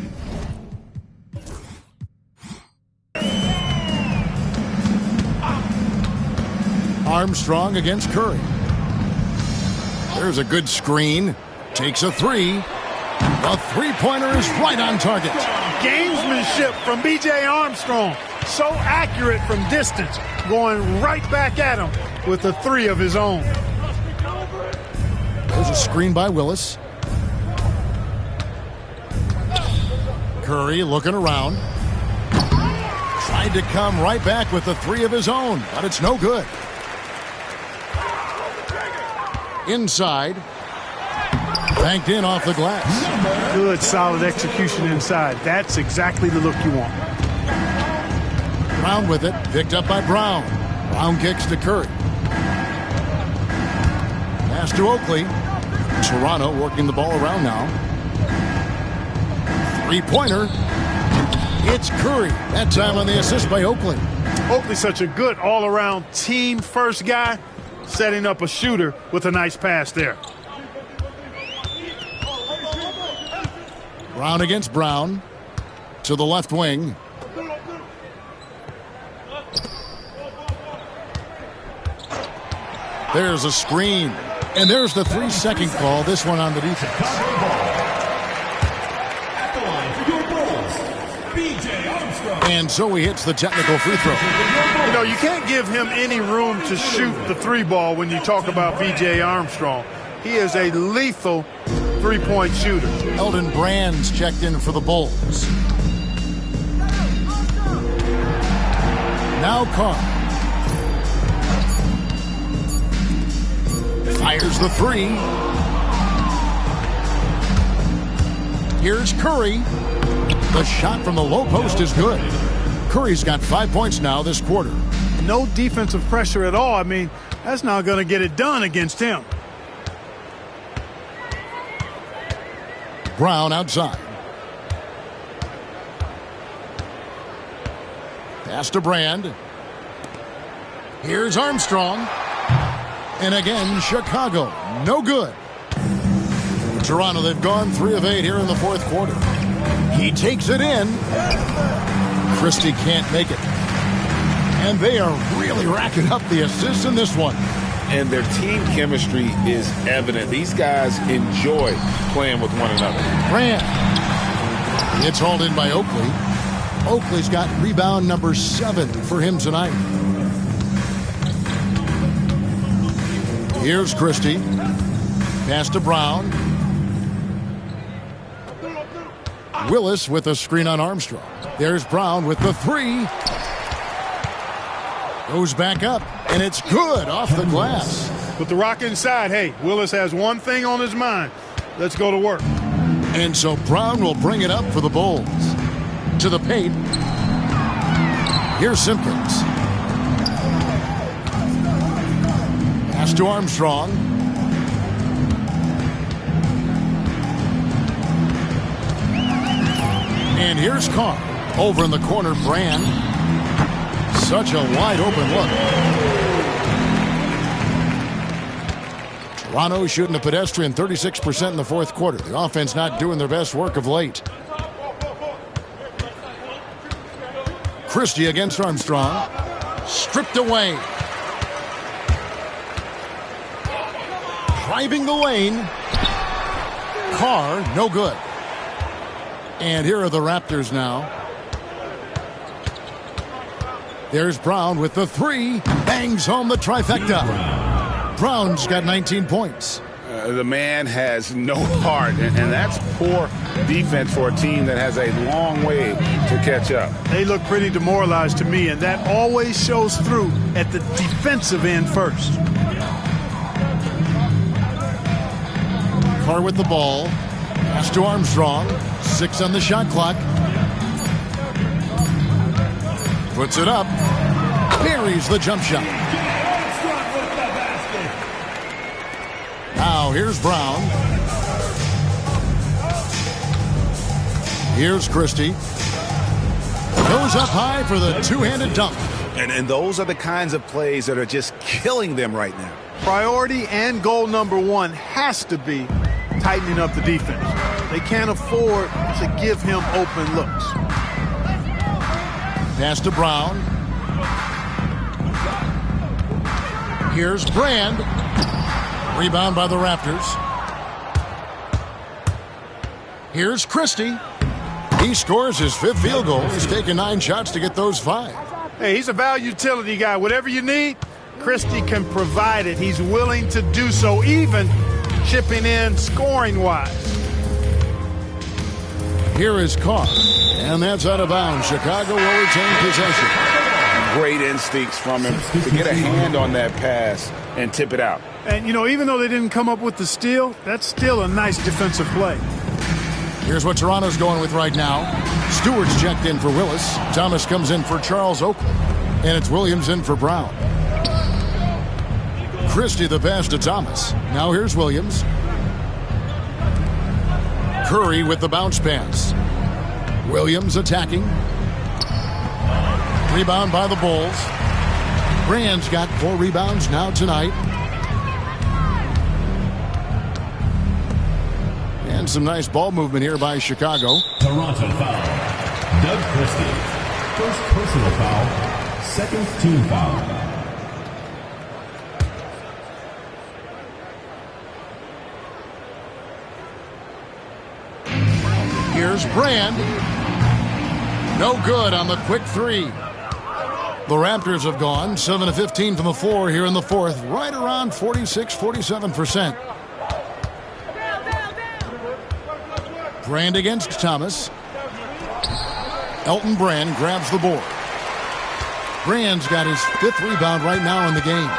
Armstrong against Curry. There's a good screen. Takes a 3. The three-pointer is right on target. Gamesmanship from B.J. Armstrong. So accurate from distance. Going right back at him with a 3 of his own. There's a screen by Willis. Curry looking around. Tried to come right back with a 3 of his own, but it's no good. Inside. Banked in off the glass. Good, solid execution inside. That's exactly the look you want. Brown with it. Picked up by Brown. Brown kicks to Curry. Pass to Oakley. Toronto working the ball around now. Three-pointer. It's Curry. That time on the assist by Oakley. Oakley's such a good all-around team-first guy, setting up a shooter with a nice pass there. Brown against Brown. To the left wing. There's a screen. And there's the 3-second call. This one on the defense. At the line for your Bulls, B.J. Armstrong. And so he hits the technical free throw. You know, you can't give him any room to shoot the 3-ball when you talk about B.J. Armstrong. He is a lethal three-point shooter. Elton Brand's checked in for the Bulls. Now Carr. Fires the 3. Here's Curry. The shot from the low post is good. Curry's got 5 points now this quarter. No defensive pressure at all. I mean, that's not going to get it done against him. Brown outside. Pass to Brand. Here's Armstrong. And again, Chicago. No good. Toronto, they've gone 3 of 8 here in the fourth quarter. He takes it in. Christie can't make it. And they are really racking up the assists in this one. And their team chemistry is evident. These guys enjoy playing with one another. Brand. It's hauled in by Oakley. Oakley's got rebound number 7 for him tonight. Here's Christie. Pass to Brown. Willis with a screen on Armstrong. There's Brown with the 3. Goes back up, and it's good off the glass. With the rock inside, hey, Willis has one thing on his mind. Let's go to work. And so Brown will bring it up for the Bulls. To the paint. Here's Simpkins. Pass to Armstrong. And here's Carr. Over in the corner, Brand. Such a wide open look. Toronto shooting a pedestrian 36% in the fourth quarter. The offense not doing their best work of late. Christie against Armstrong. Stripped away. Driving the lane. Carr, no good. And here are the Raptors now. There's Brown with the three. Bangs home the trifecta. Brown's got 19 points. The man has no heart, and that's poor defense for a team that has a long way to catch up. They look pretty demoralized to me, and that always shows through at the defensive end first. Carr with the ball. Pass to Armstrong. 6 on the shot clock. Puts it up. Buries the jump shot. Now here's Brown. Here's Christie. Goes up high for the two-handed dunk. And those are the kinds of plays that are just killing them right now. Priority and goal number one has to be tightening up the defense. They can't afford to give him open looks. Pass to Brown. Here's Brand. Rebound by the Raptors. Here's Christie. He scores his 5th field goal. He's taken 9 shots to get those 5. Hey, he's a value utility guy. Whatever you need, Christie can provide it. He's willing to do so, even chipping in scoring-wise. Here is Carr. And that's out of bounds. Chicago will retain possession. Great instincts from him to get a hand on that pass and tip it out. And, you know, even though they didn't come up with the steal, that's still a nice defensive play. Here's what Toronto's going with right now. Stewart's checked in for Willis. Thomas comes in for Charles Oakley. And it's Williams in for Brown. Christie the pass to Thomas. Now here's Williams. Curry with the bounce pass. Williams attacking. Rebound by the Bulls. Brand's got 4 rebounds now tonight. And some nice ball movement here by Chicago. Toronto foul. Doug Christie. First personal foul. Second team foul. Here's Brand. No good on the quick 3. The Raptors have gone 7 of 15 from the floor here in the fourth, right around 46-47%. Brand against Thomas. Elton Brand grabs the board. Brand's got his 5th rebound right now in the game.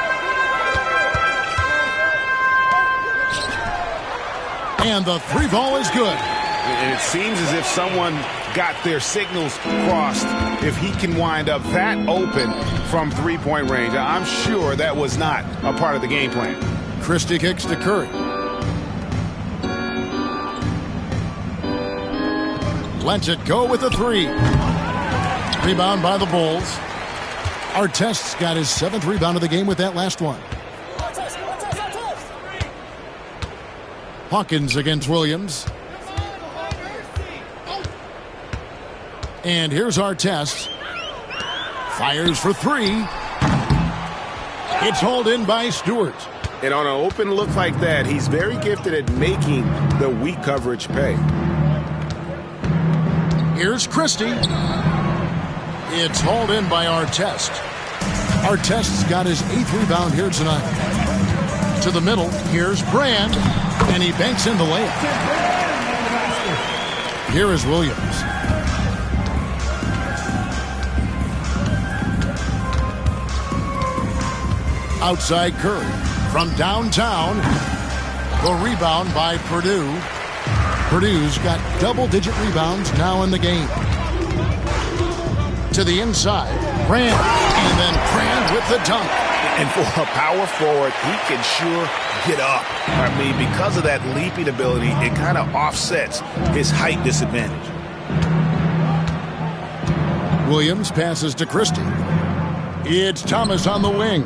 And the 3 ball is good. And it seems as if someone got their signals crossed if he can wind up that open from 3-point range. I'm sure that was not a part of the game plan. Christie kicks to Curry. Lets it go with a 3. Rebound by the Bulls. Artest's got his 7th rebound of the game with that last one. Hawkins against Williams. And here's Artest. Fires for 3. It's hauled in by Stewart. And on an open look like that, he's very gifted at making the weak coverage pay. Here's Christie. It's hauled in by Artest. Artest's got his 8th rebound here tonight. To the middle, here's Brand, and he banks in the layup. Here is Williams. Outside Curry. From downtown, the rebound by Purdue. Purdue's got double-digit rebounds now in the game. To the inside, Brand, and then Brand with the dunk. And for a power forward, he can sure get up. I mean, because of that leaping ability, it kind of offsets his height disadvantage. Williams passes to Christie. It's Thomas on the wing.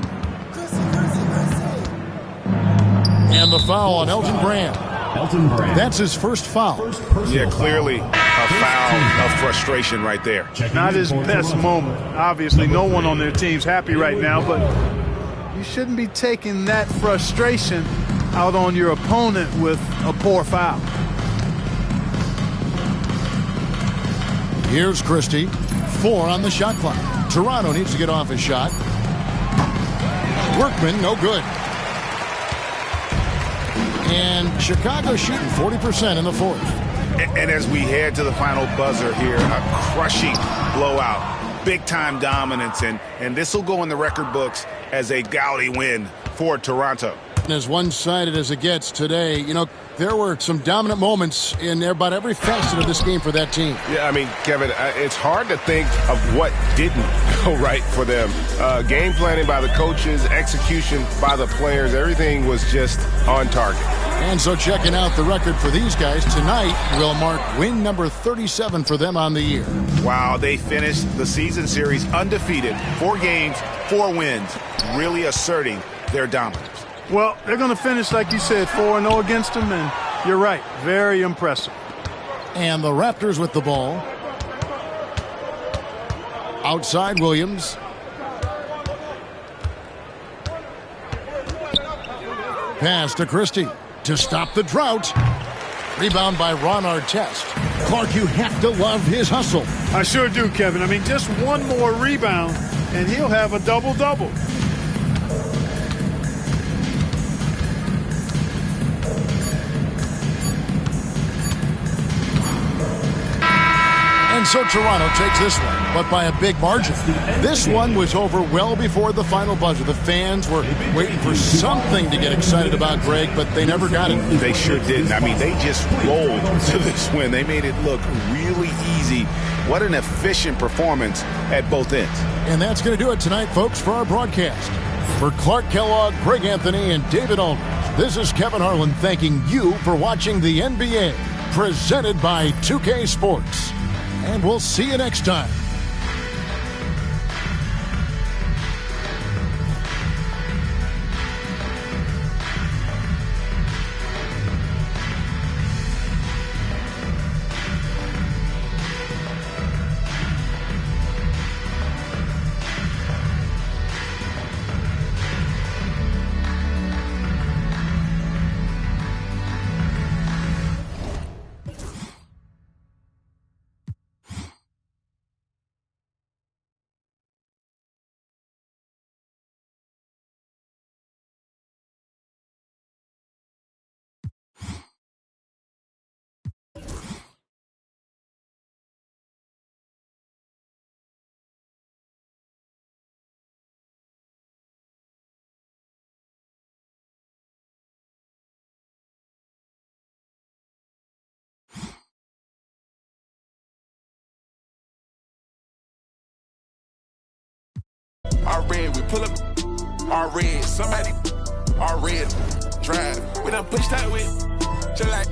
And the foul on Elton Brand. That's his first foul. Yeah, clearly a foul of frustration right there. Not his best moment. Obviously, no one on their team's happy right now, but you shouldn't be taking that frustration out on your opponent with a poor foul. Here's Christie. 4 on the shot clock. Toronto needs to get off his shot. Workman, no good. And Chicago shooting 40% in the fourth. And as we head to the final buzzer here, a crushing blowout, big-time dominance, and this will go in the record books as a gaudy win for Toronto. As one-sided as it gets today, you know, there were some dominant moments in about every facet of this game for that team. Yeah, I mean, Kevin, it's hard to think of what didn't go right for them. Game planning by the coaches, execution by the players, everything was just on target. And so checking out the record for these guys, tonight will mark win number 37 for them on the year. Wow, they finished the season series undefeated. 4 games, 4 wins, really asserting their dominance. Well, they're going to finish, like you said, 4-0 against them, and you're right, very impressive. And the Raptors with the ball. Outside Williams. Pass to Christie to stop the drought. Rebound by Ron Artest. Clark, you have to love his hustle. I sure do, Kevin. I mean, just one more rebound, and he'll have a double-double. And so Toronto takes this one, but by a big margin. This one was over well before the final buzzer. The fans were waiting for something to get excited about, Greg, but they never got it. They sure didn't. I mean, they just rolled to this win. They made it look really easy. What an efficient performance at both ends. And that's going to do it tonight, folks, for our broadcast. For Clark Kellogg, Greg Anthony, and David Aldridge, this is Kevin Harlan thanking you for watching the NBA, presented by 2K Sports. And we'll see you next time. Our red, we pull up. Our red, somebody. Our red, drive. We done push that with. Just like.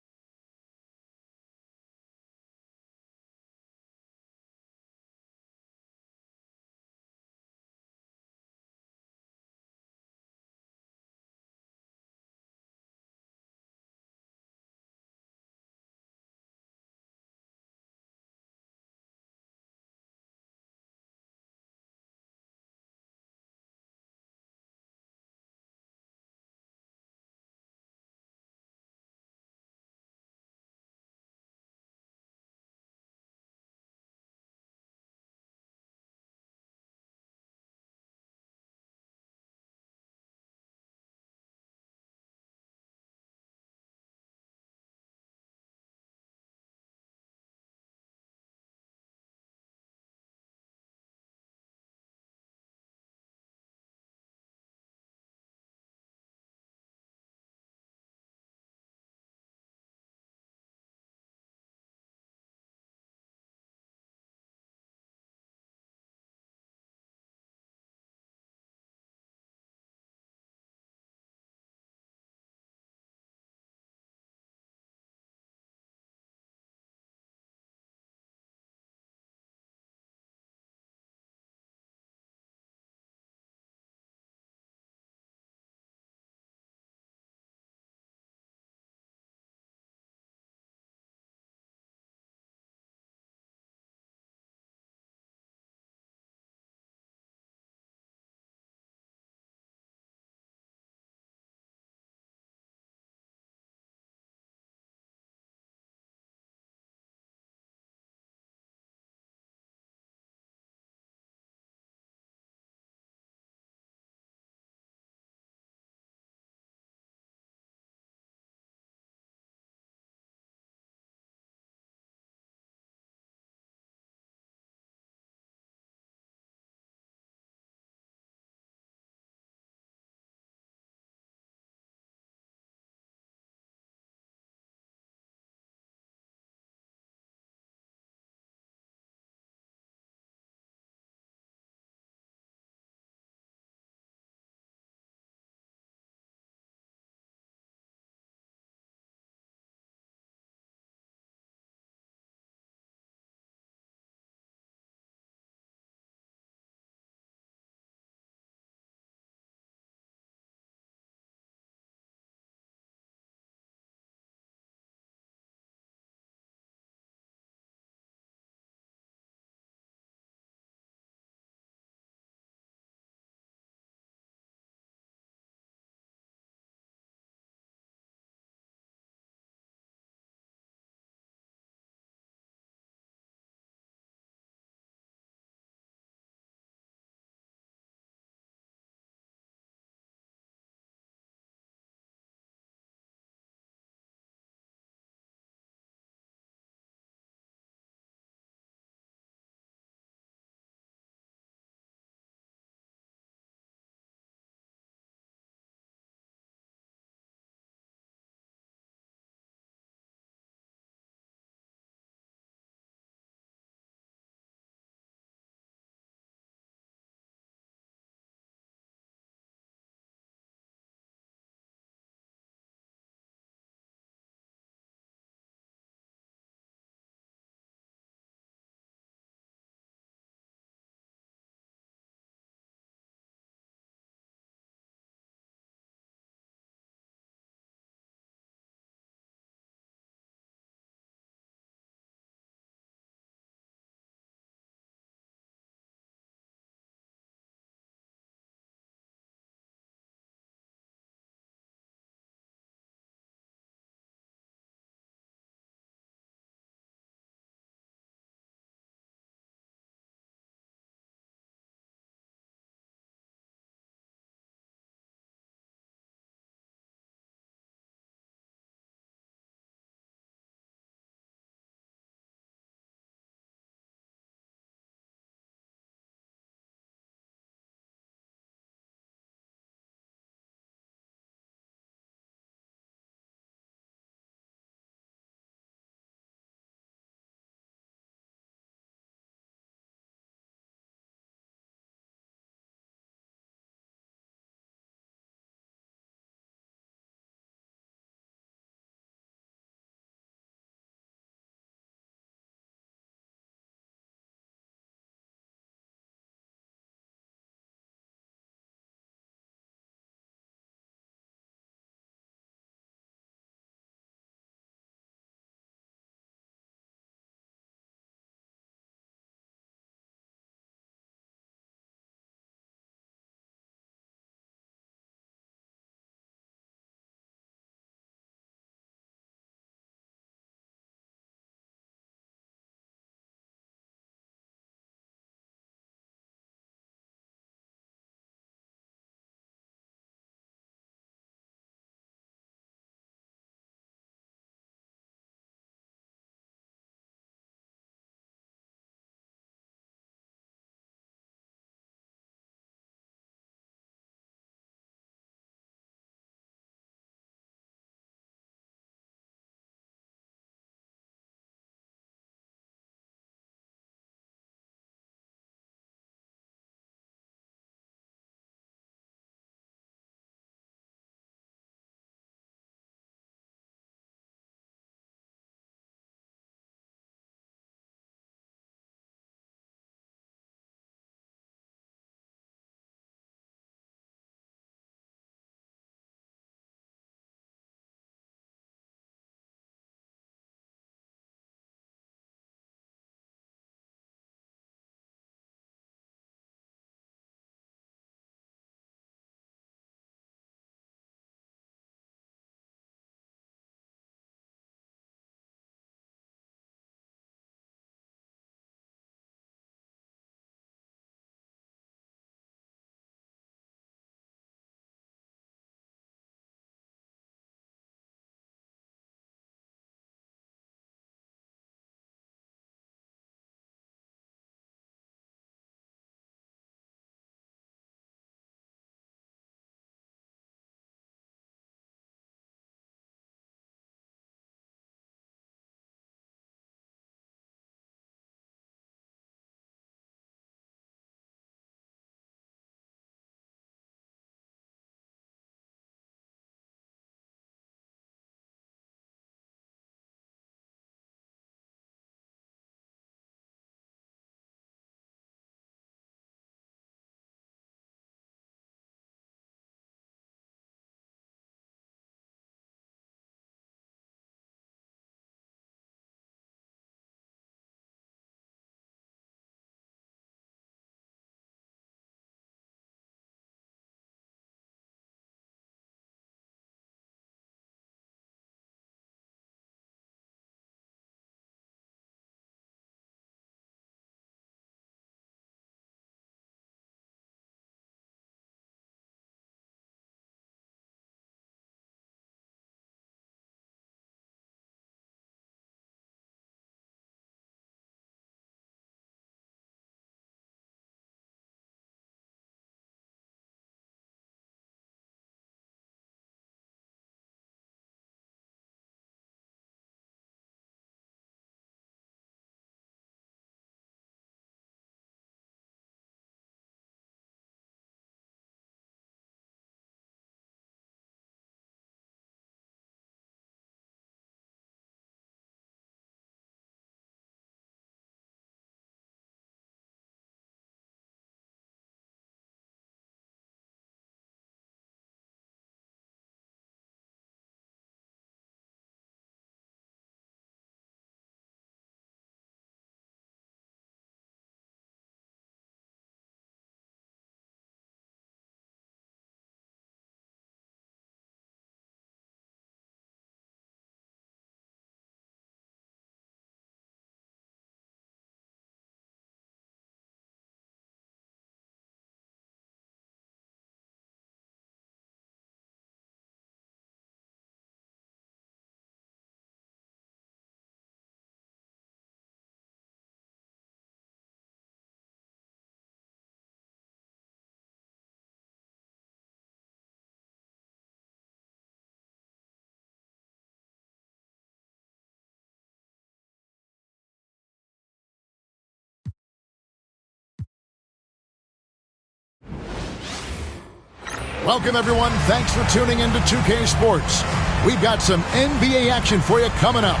Welcome, everyone. Thanks for tuning in to 2K Sports. We've got some NBA action for you coming up.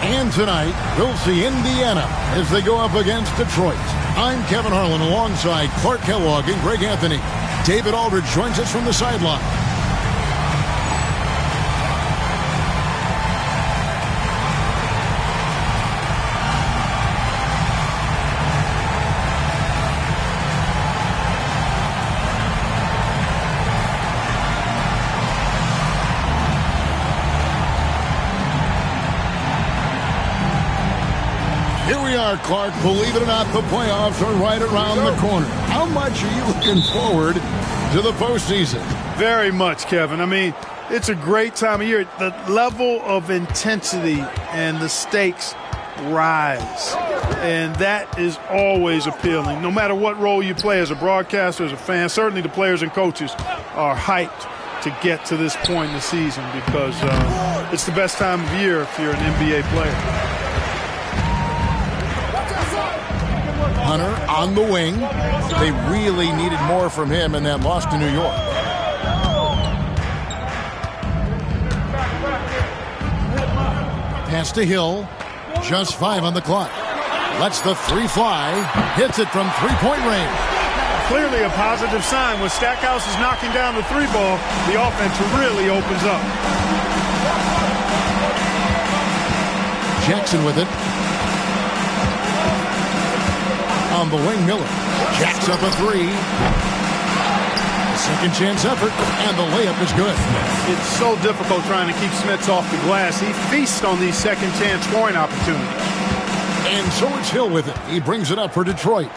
And tonight, we'll see Indiana as they go up against Detroit. I'm Kevin Harlan alongside Clark Kellogg and Greg Anthony. David Aldridge joins us from the sideline. Clark, believe it or not, the playoffs are right around the corner. How much are you looking forward to the postseason? Very much, Kevin. I mean, it's a great time of year. The level of intensity and the stakes rise, and that is always appealing. No matter what role you play as a broadcaster, as a fan, certainly the players and coaches are hyped to get to this point in the season because it's the best time of year if you're an NBA player. Hunter on the wing. They really needed more from him in that loss to New York. Pass to Hill. Just 5 on the clock. Lets the three fly. Hits it from three-point range. Clearly a positive sign. When Stackhouse is knocking down the three ball, the offense really opens up. Jackson with it. On the wing, Miller jacks up a three. Second chance effort, and the layup is good. It's so difficult trying to keep Smits off the glass. He feasts on these second chance scoring opportunities. And so it's Hill with it. He brings it up for Detroit.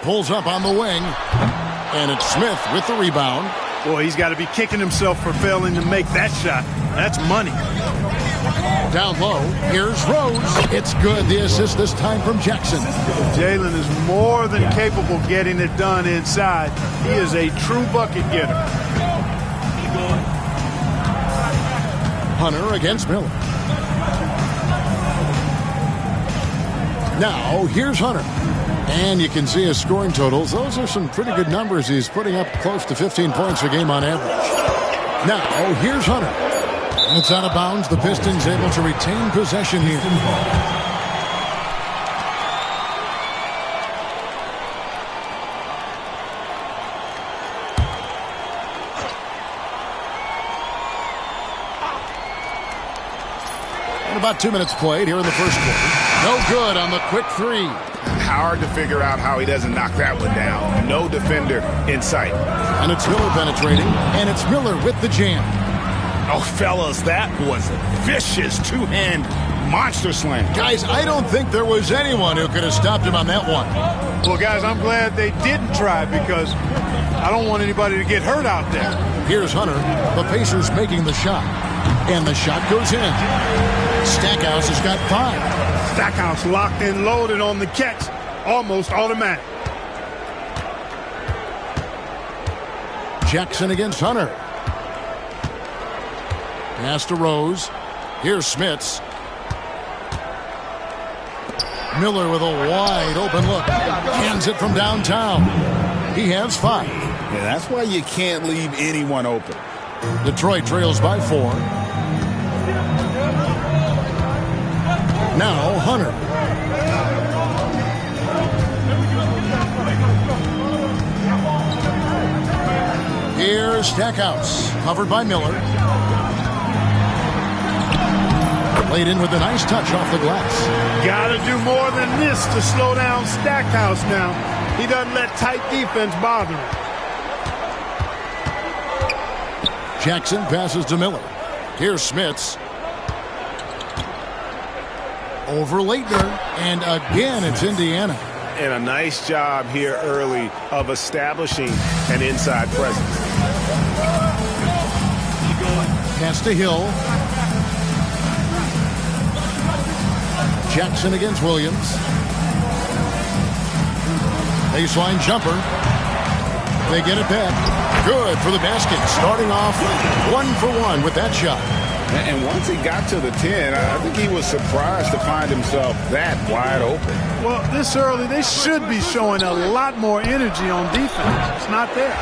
Pulls up on the wing, and it's Smith with the rebound. Boy, he's got to be kicking himself for failing to make that shot. That's money. Down low, here's Rose. It's good. The assist this time from Jackson. Jalen is more than capable getting it done inside. He is a true bucket getter. Hunter against Miller. Now, here's Hunter. And you can see his scoring totals. Those are some pretty good numbers. He's putting up close to 15 points a game on average. Now, here's Hunter. And it's out of bounds. The Pistons able to retain possession here. And about 2 minutes played here in the first quarter. No good on the quick three. Hard to figure out how he doesn't knock that one down. No defender in sight. And it's Miller penetrating, and it's Miller with the jam. Oh, fellas, that was a vicious two-hand monster slam. Guys, I don't think there was anyone who could have stopped him on that one. Well, guys, I'm glad they didn't try because I don't want anybody to get hurt out there. Here's Hunter. The Pacers making the shot. And the shot goes in. Stackhouse has got 5. Stackhouse locked and loaded on the catch. Almost automatic. Jackson against Hunter. Pass to Rose. Here's Smits. Miller with a wide open look. Hands it from downtown. He has 5. Yeah, that's why you can't leave anyone open. Detroit trails by 4. Now Hunter. Here's Stackhouse, covered by Miller. Laid in with a nice touch off the glass. Got to do more than this to slow down Stackhouse now. He doesn't let tight defense bother him. Jackson passes to Miller. Here's Smits. Over Leitner, and again it's Indiana. And a nice job here early of establishing an inside presence. Pass to Hill. Jackson against Williams. Baseline jumper. They get it back. Good for the basket. Starting off 1 for 1 with that shot. And once he got to the 10, I think he was surprised to find himself that wide open. Well, this early, they should be showing a lot more energy on defense. It's not there.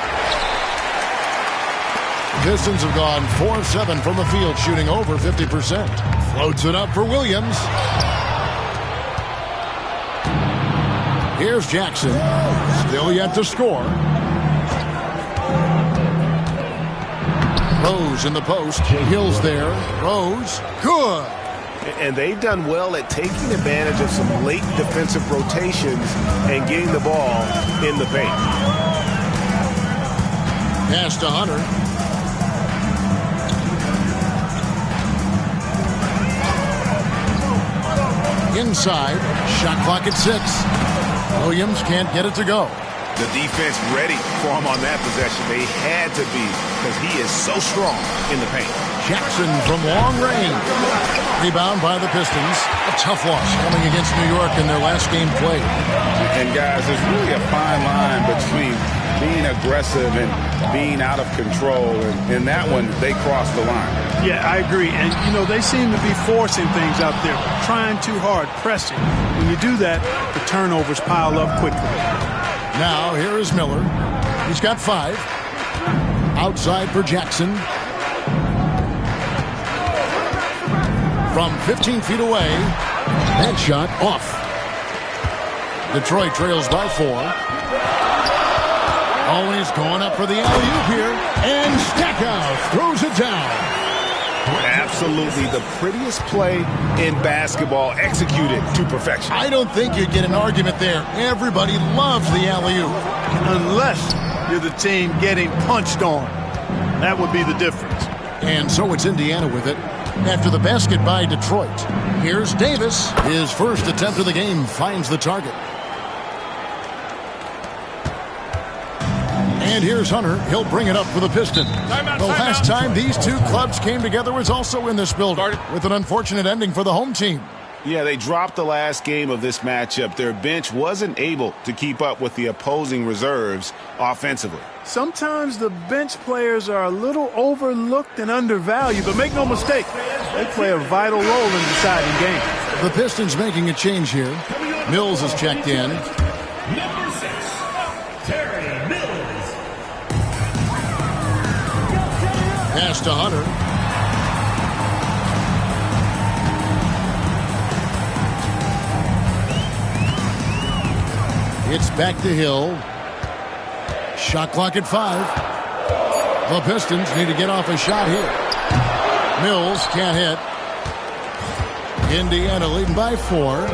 Pistons have gone 4 of 7 from the field, shooting over 50%. Floats it up for Williams. Here's Jackson. Still yet to score. Rose in the post. Hill's there. Rose. Good. And they've done well at taking advantage of some late defensive rotations and getting the ball in the paint. Pass to Hunter. Inside. Shot clock at 6. Williams can't get it to go. The defense ready for him on that possession. They had to be because he is so strong in the paint. Jackson from long range. Rebound by the Pistons. A tough loss coming against New York in their last game played. And guys, there's really a fine line between being aggressive and being out of control. And in that one, they crossed the line. Yeah, I agree. And, you know, they seem to be forcing things out there, trying too hard, pressing. When you do that, the turnovers pile up quickly. Now, here is Miller. He's got 5. Outside for Jackson. From 15 feet away. That shot off. Detroit trails by 4. Always going up for the alley-oop here. And Stackhouse throws it down. Absolutely the prettiest play in basketball, executed to perfection. I don't think you'd get an argument there. Everybody loves the alley-oop. Unless you're the team getting punched on. That would be the difference. And so it's Indiana with it. After the basket by Detroit. Here's Davis. His first attempt of the game finds the target. And here's Hunter. He'll bring it up for the Pistons. The last time these two clubs came together was also in this building, with an unfortunate ending for the home team. Yeah, they dropped the last game of this matchup. Their bench wasn't able to keep up with the opposing reserves offensively. Sometimes the bench players are a little overlooked and undervalued, but make no mistake, they play a vital role in deciding games. The Pistons making a change here. Mills is checked in. Number 6, Terry Mills. Pass to Hunter. It's back to Hill. Shot clock at 5. The Pistons need to get off a shot here. Mills can't hit. Indiana leading by 4.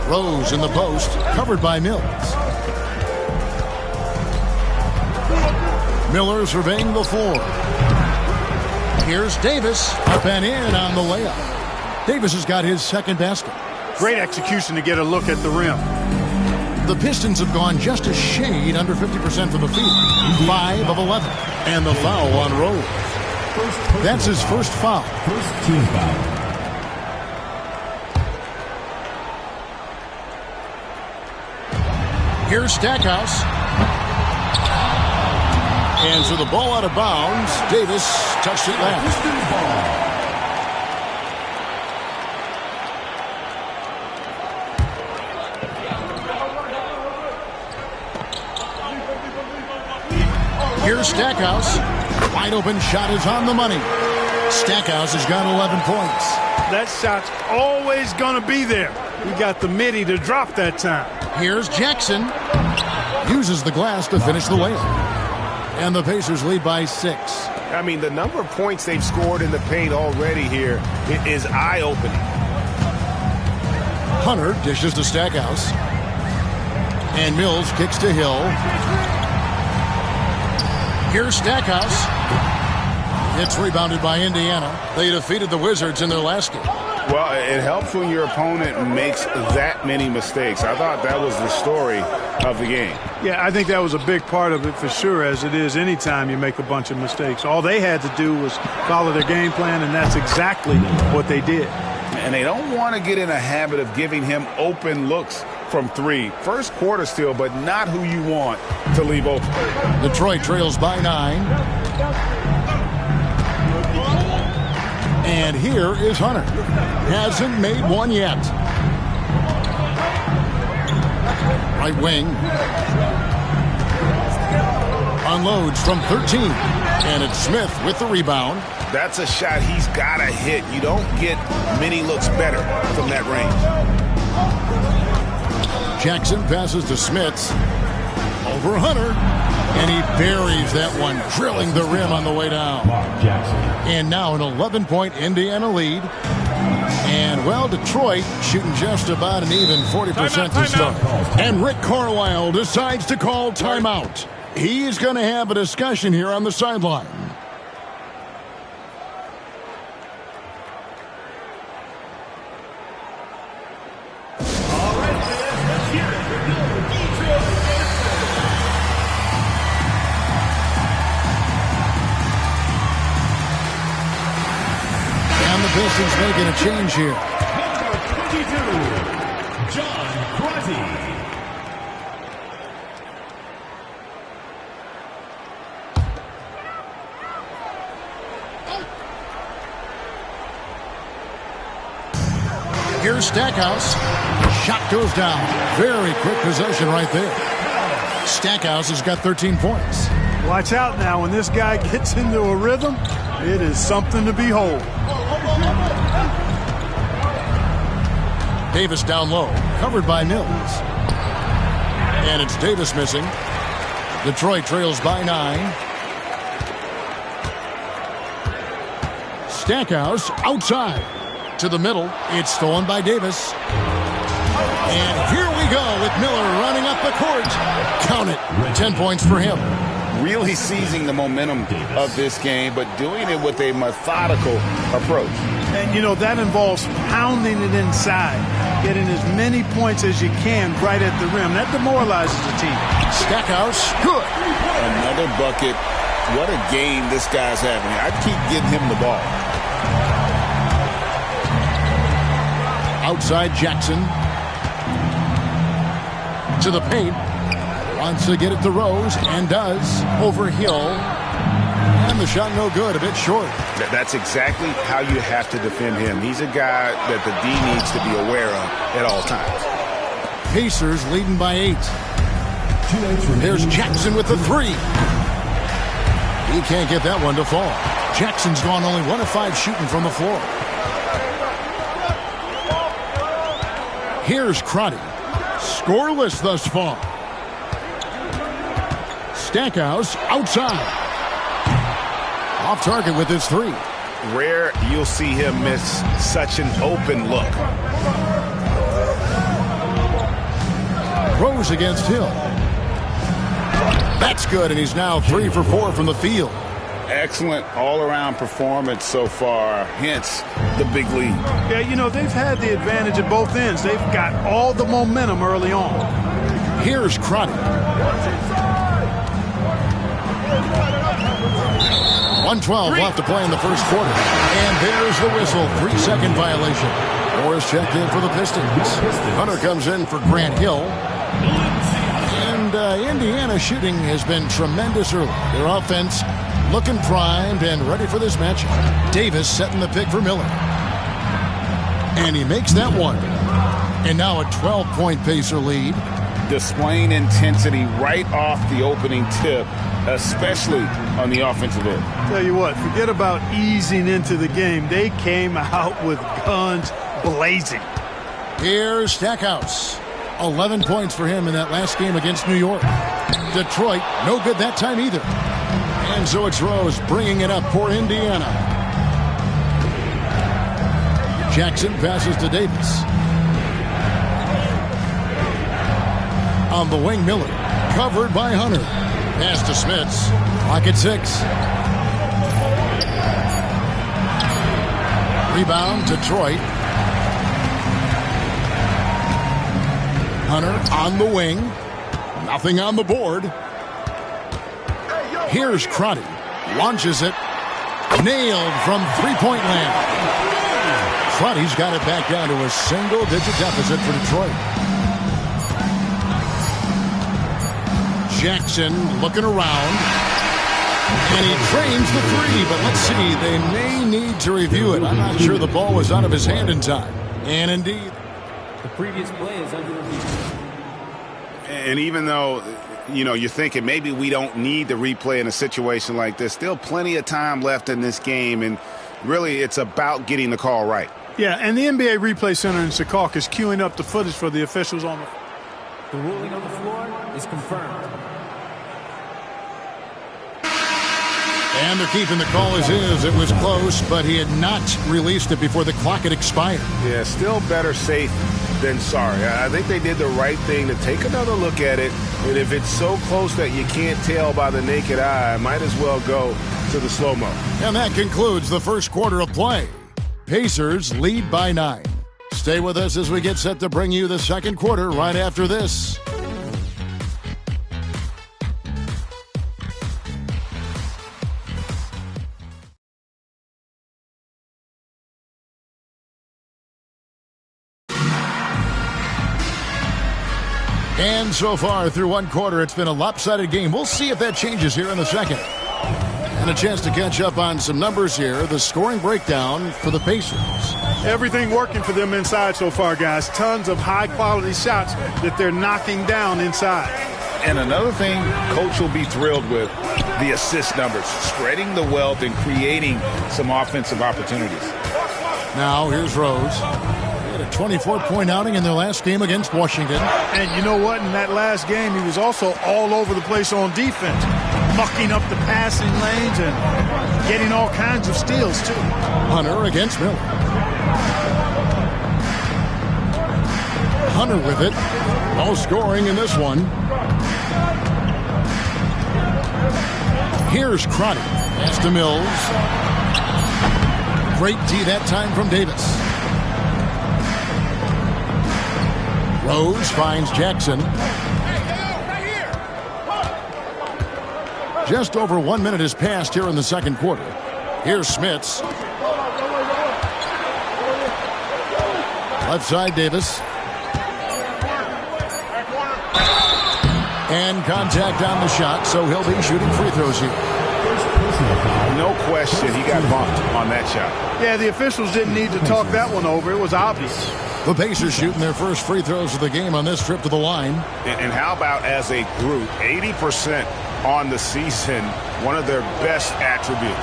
Rose in the post, covered by Mills. Miller surveying the floor. Here's Davis, up and in on the layup. Davis has got his second basket. Great execution to get a look at the rim. The Pistons have gone just a shade under 50% from the field. 5 of 11. And the foul on Rose. That's his first foul. First team foul. Here's Stackhouse. And so the ball out of bounds. Davis touched it last. Pistons ball. Here's Stackhouse. Wide open shot is on the money. Stackhouse has got 11 points. That shot's always going to be there. He got the midi to drop that time. Here's Jackson. Uses the glass to finish the layup. And the Pacers lead by 6. I mean, the number of points they've scored in the paint already here is eye-opening. Hunter dishes to Stackhouse. And Mills kicks to Hill. Here's Stackhouse. It's rebounded by Indiana. They defeated the Wizards in their last game. Well, it helps when your opponent makes that many mistakes. I thought that was the story of the game. Yeah, I think that was a big part of it for sure, as it is anytime you make a bunch of mistakes. All they had to do was follow their game plan, and that's exactly what they did. And they don't want to get in a habit of giving him open looks from 3. First quarter still, but not who you want to leave open. Detroit trails by 9. And here is Hunter. Hasn't made one yet. Right wing. Unloads from 13. And it's Smith with the rebound. That's a shot he's got to hit. You don't get many looks better from that range. Jackson passes to Smits. Over Hunter. And he buries that one, drilling the rim on the way down. And now an 11-point Indiana lead. And, well, Detroit shooting just about an even 40% to start. And Rick Carlisle decides to call timeout. He's going to have a discussion here on the sideline. Pistons making a change here. Number 22, John Crotty. Here's Stackhouse. Shot goes down. Very quick possession right there. Stackhouse has got 13 points. Watch out now. When this guy gets into a rhythm, it is something to behold. Davis down low, covered by Mills. And it's Davis missing. Detroit trails by 9. Stackhouse outside to the middle. It's stolen by Davis. And here we go with Miller running up the court. Count it. 10 points for him. Really seizing the momentum of this game, but doing it with a methodical approach. And, you know, that involves pounding it inside, getting as many points as you can right at the rim. That demoralizes the team. Stackhouse, good. Another bucket. What a game this guy's having. I keep getting him the ball. Outside Jackson. To the paint. Wants to get it to Rose, and does. Over Hill. And the shot no good, a bit short. That's exactly how you have to defend him. He's a guy that the D needs to be aware of at all times. Pacers leading by 8. There's Jackson with the 3. He can't get that one to fall. Jackson's gone only 1 of 5 shooting from the floor. Here's Crotty. Scoreless thus far. Stackhouse outside. Off target with his 3. Rare you'll see him miss such an open look. Rose against Hill. That's good, and he's now 3 for 4 from the field. Excellent all-around performance so far, hence the big lead. Yeah, you know, they've had the advantage at both ends. They've got all the momentum early on. Here's Crotty. 1:12 left to play in the first quarter. And there's the whistle. 3-second violation. Morris checked in for the Pistons. Hunter comes in for Grant Hill. And Indiana shooting has been tremendous early. Their offense looking primed and ready for this matchup. Davis setting the pick for Miller. And he makes that one. And now a 12-point Pacer lead. Displaying intensity right off the opening tip, especially on the offensive end. Tell you what, forget about easing into the game. They came out with guns blazing. Here's Stackhouse. 11 points for him in that last game against New York. Detroit, no good that time either. And so it's Rose bringing it up for Indiana. Jackson passes to Davis. On the wing, Miller. Covered by Hunter. Pass to Smits. Clock at 6. Rebound, Detroit. Hunter on the wing. Nothing on the board. Here's Crotty. Launches it. Nailed from three-point land. Crotty's got it back down to a single-digit deficit for Detroit. Jackson looking around. And he trains the three, but let's see. They may need to review it. I'm not sure the ball was out of his hand in time. And indeed, the previous play is under review. And even though, you're thinking maybe we don't need the replay in a situation like this, still plenty of time left in this game, and really it's about getting the call right. Yeah, and the NBA Replay Center in Secaucus is queuing up the footage for the officials on the ruling on the floor is confirmed. And they're keeping the call as is. It was close, but he had not released it before the clock had expired. Yeah, still better safe than sorry. I think they did the right thing to take another look at it. And if it's so close that you can't tell by the naked eye, might as well go to the slow-mo. And that concludes the first quarter of play. Pacers lead by 9. Stay with us as we get set to bring you the second quarter right after this. And so far through one quarter, it's been a lopsided game. We'll see if that changes here in the second. And a chance to catch up on some numbers here. The scoring breakdown for the Pacers. Everything working for them inside so far, guys. Tons of high-quality shots that they're knocking down inside. And another thing Coach will be thrilled with, the assist numbers. Spreading the wealth and creating some offensive opportunities. Now, here's Rose. A 24-point outing in their last game against Washington. And you know what? In that last game, he was also all over the place on defense, mucking up the passing lanes and getting all kinds of steals, too. Hunter against Miller. Hunter with it. No scoring in this one. Here's Crotty. Pass to Mills. Great D that time from Davis. Rose finds Jackson. Just over 1 minute has passed here in the second quarter. Here's Smits. Left side, Davis. And contact on the shot, so he'll be shooting free throws here. No question, he got bumped on that shot. Yeah, the officials didn't need to talk that one over. It was obvious. The Pacers shooting their first free throws of the game on this trip to the line. And how about as a group, 80% on the season, one of their best attributes.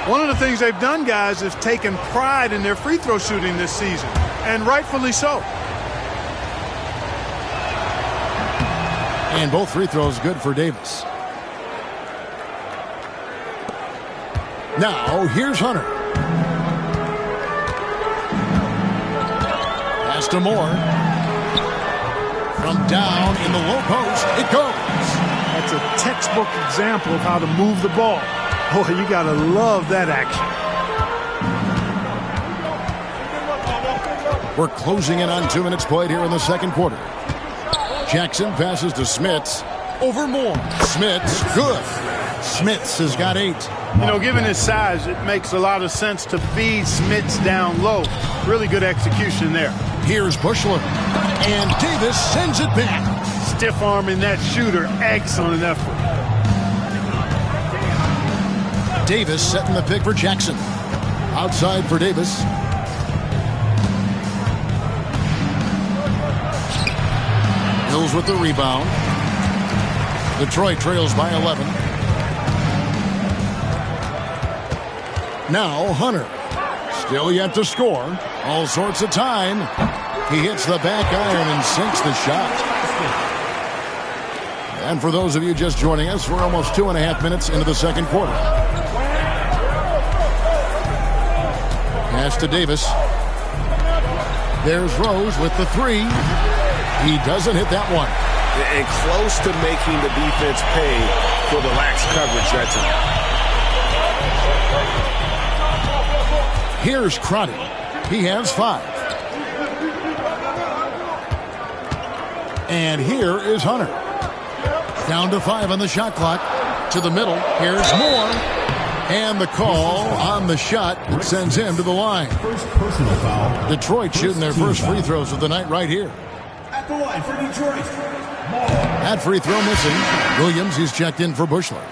One of the things they've done, guys, is taken pride in their free throw shooting this season, and rightfully so. And both free throws good for Davis. Now, here's Hunter. Pass to Moore. From down in the low post, it goes. That's a textbook example of how to move the ball. Boy, you got to love that action. We're closing in on 2 minutes played here in the second quarter. Jackson passes to Smits. Over Moore. Smits, good. Smits has got 8. You know, given his size, it makes a lot of sense to feed Smits down low. Really good execution there. Here's Bushler. And Davis sends it back. Stiff arming that shooter. Excellent effort. Davis setting the pick for Jackson. Outside for Davis. Mills with the rebound. Detroit trails by 11. Now Hunter. Still yet to score. All sorts of time. He hits the back iron and sinks the shot. And for those of you just joining us, we're almost 2.5 minutes into the second quarter. Pass to Davis. There's Rose with the 3. He doesn't hit that one. And close to making the defense pay for the lax coverage that time. Here's Crotty. He has 5. And here is Hunter. Down to 5 on the shot clock. To the middle. Here's Moore. And the call on the shot that sends him to the line. First personal foul. Detroit shooting their first free throws of the night right here. At the line for Detroit. That free throw missing. Williams, he's checked in for Bushler.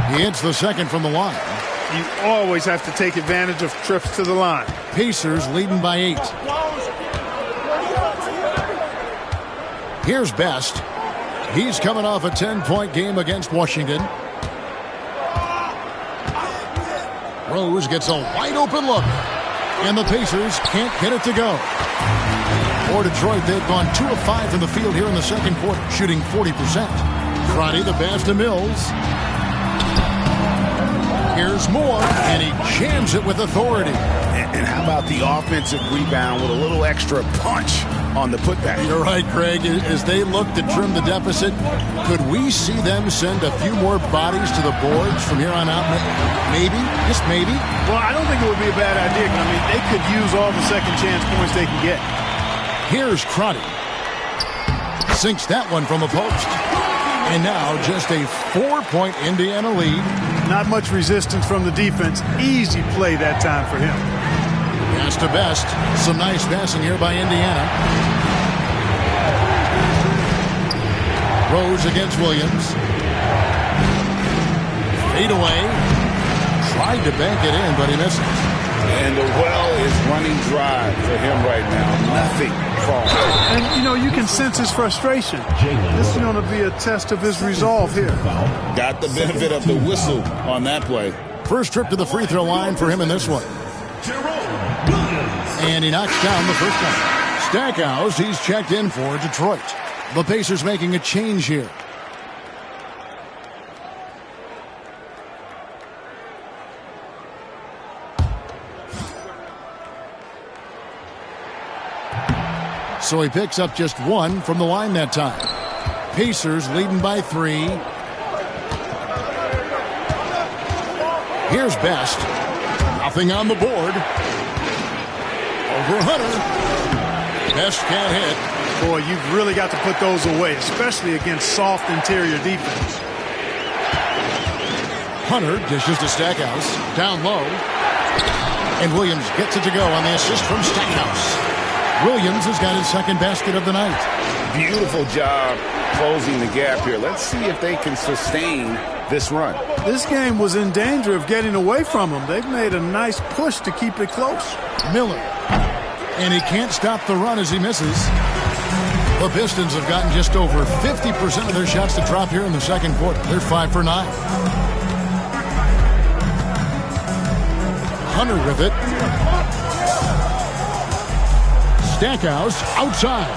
He hits the second from the line. You always have to take advantage of trips to the line. Pacers leading by 8. Here's Best. He's coming off a 10-point game against Washington. Rose gets a wide-open look, and the Pacers can't get it to go. For Detroit, they've gone 2 of 5 from the field here in the second quarter, shooting 40%. Crotty the pass to Mills. Here's Moore, and he jams it with authority. And how about the offensive rebound with a little extra punch on the putback? You're right, Craig. As they look to trim the deficit, could we see them send a few more bodies to the boards from here on out? Maybe, just maybe. Well, I don't think it would be a bad idea. I mean, they could use all the second chance points they can get. Here's Crotty. Sinks that one from a post. And now just a 4-point Indiana lead. Not much resistance from the defense. Easy play that time for him. Pass to Best. Some nice passing here by Indiana. Rose against Williams. Fade away. Tried to bank it in, but he misses. And the well is running dry for him right now. Nothing falling. And, you know, you can sense his frustration. This is going to be a test of his resolve here. Got the benefit of the whistle on that play. First trip to the free throw line for him in this one. And he knocks down the first one. Stackhouse, he's checked in for Detroit. The Pacers making a change here. So he picks up just 1 from the line that time. Pacers leading by 3. Here's Best. Nothing on the board. Over Hunter. Best can't hit. Boy, you've really got to put those away, especially against soft interior defense. Hunter dishes to Stackhouse. Down low. And Williams gets it to go on the assist from Stackhouse. Williams has got his second basket of the night. Beautiful job closing the gap here. Let's see if they can sustain this run. This game was in danger of getting away from them. They've made a nice push to keep it close. Miller. And he can't stop the run as he misses. The Pistons have gotten just over 50% of their shots to drop here in the second quarter. They're 5 for 9. Hunter with it. Stackhouse outside.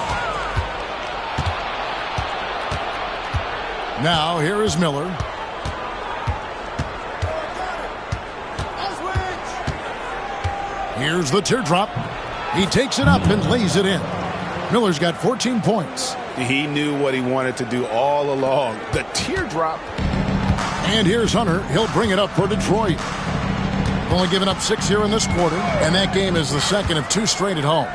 Now here is Miller. Here's the teardrop. He takes it up and lays it in. Miller's got 14 points. He knew what he wanted to do all along. The teardrop. And here's Hunter. He'll bring it up for Detroit. Only given up 6 here in this quarter, and that game is the second of 2 straight at home.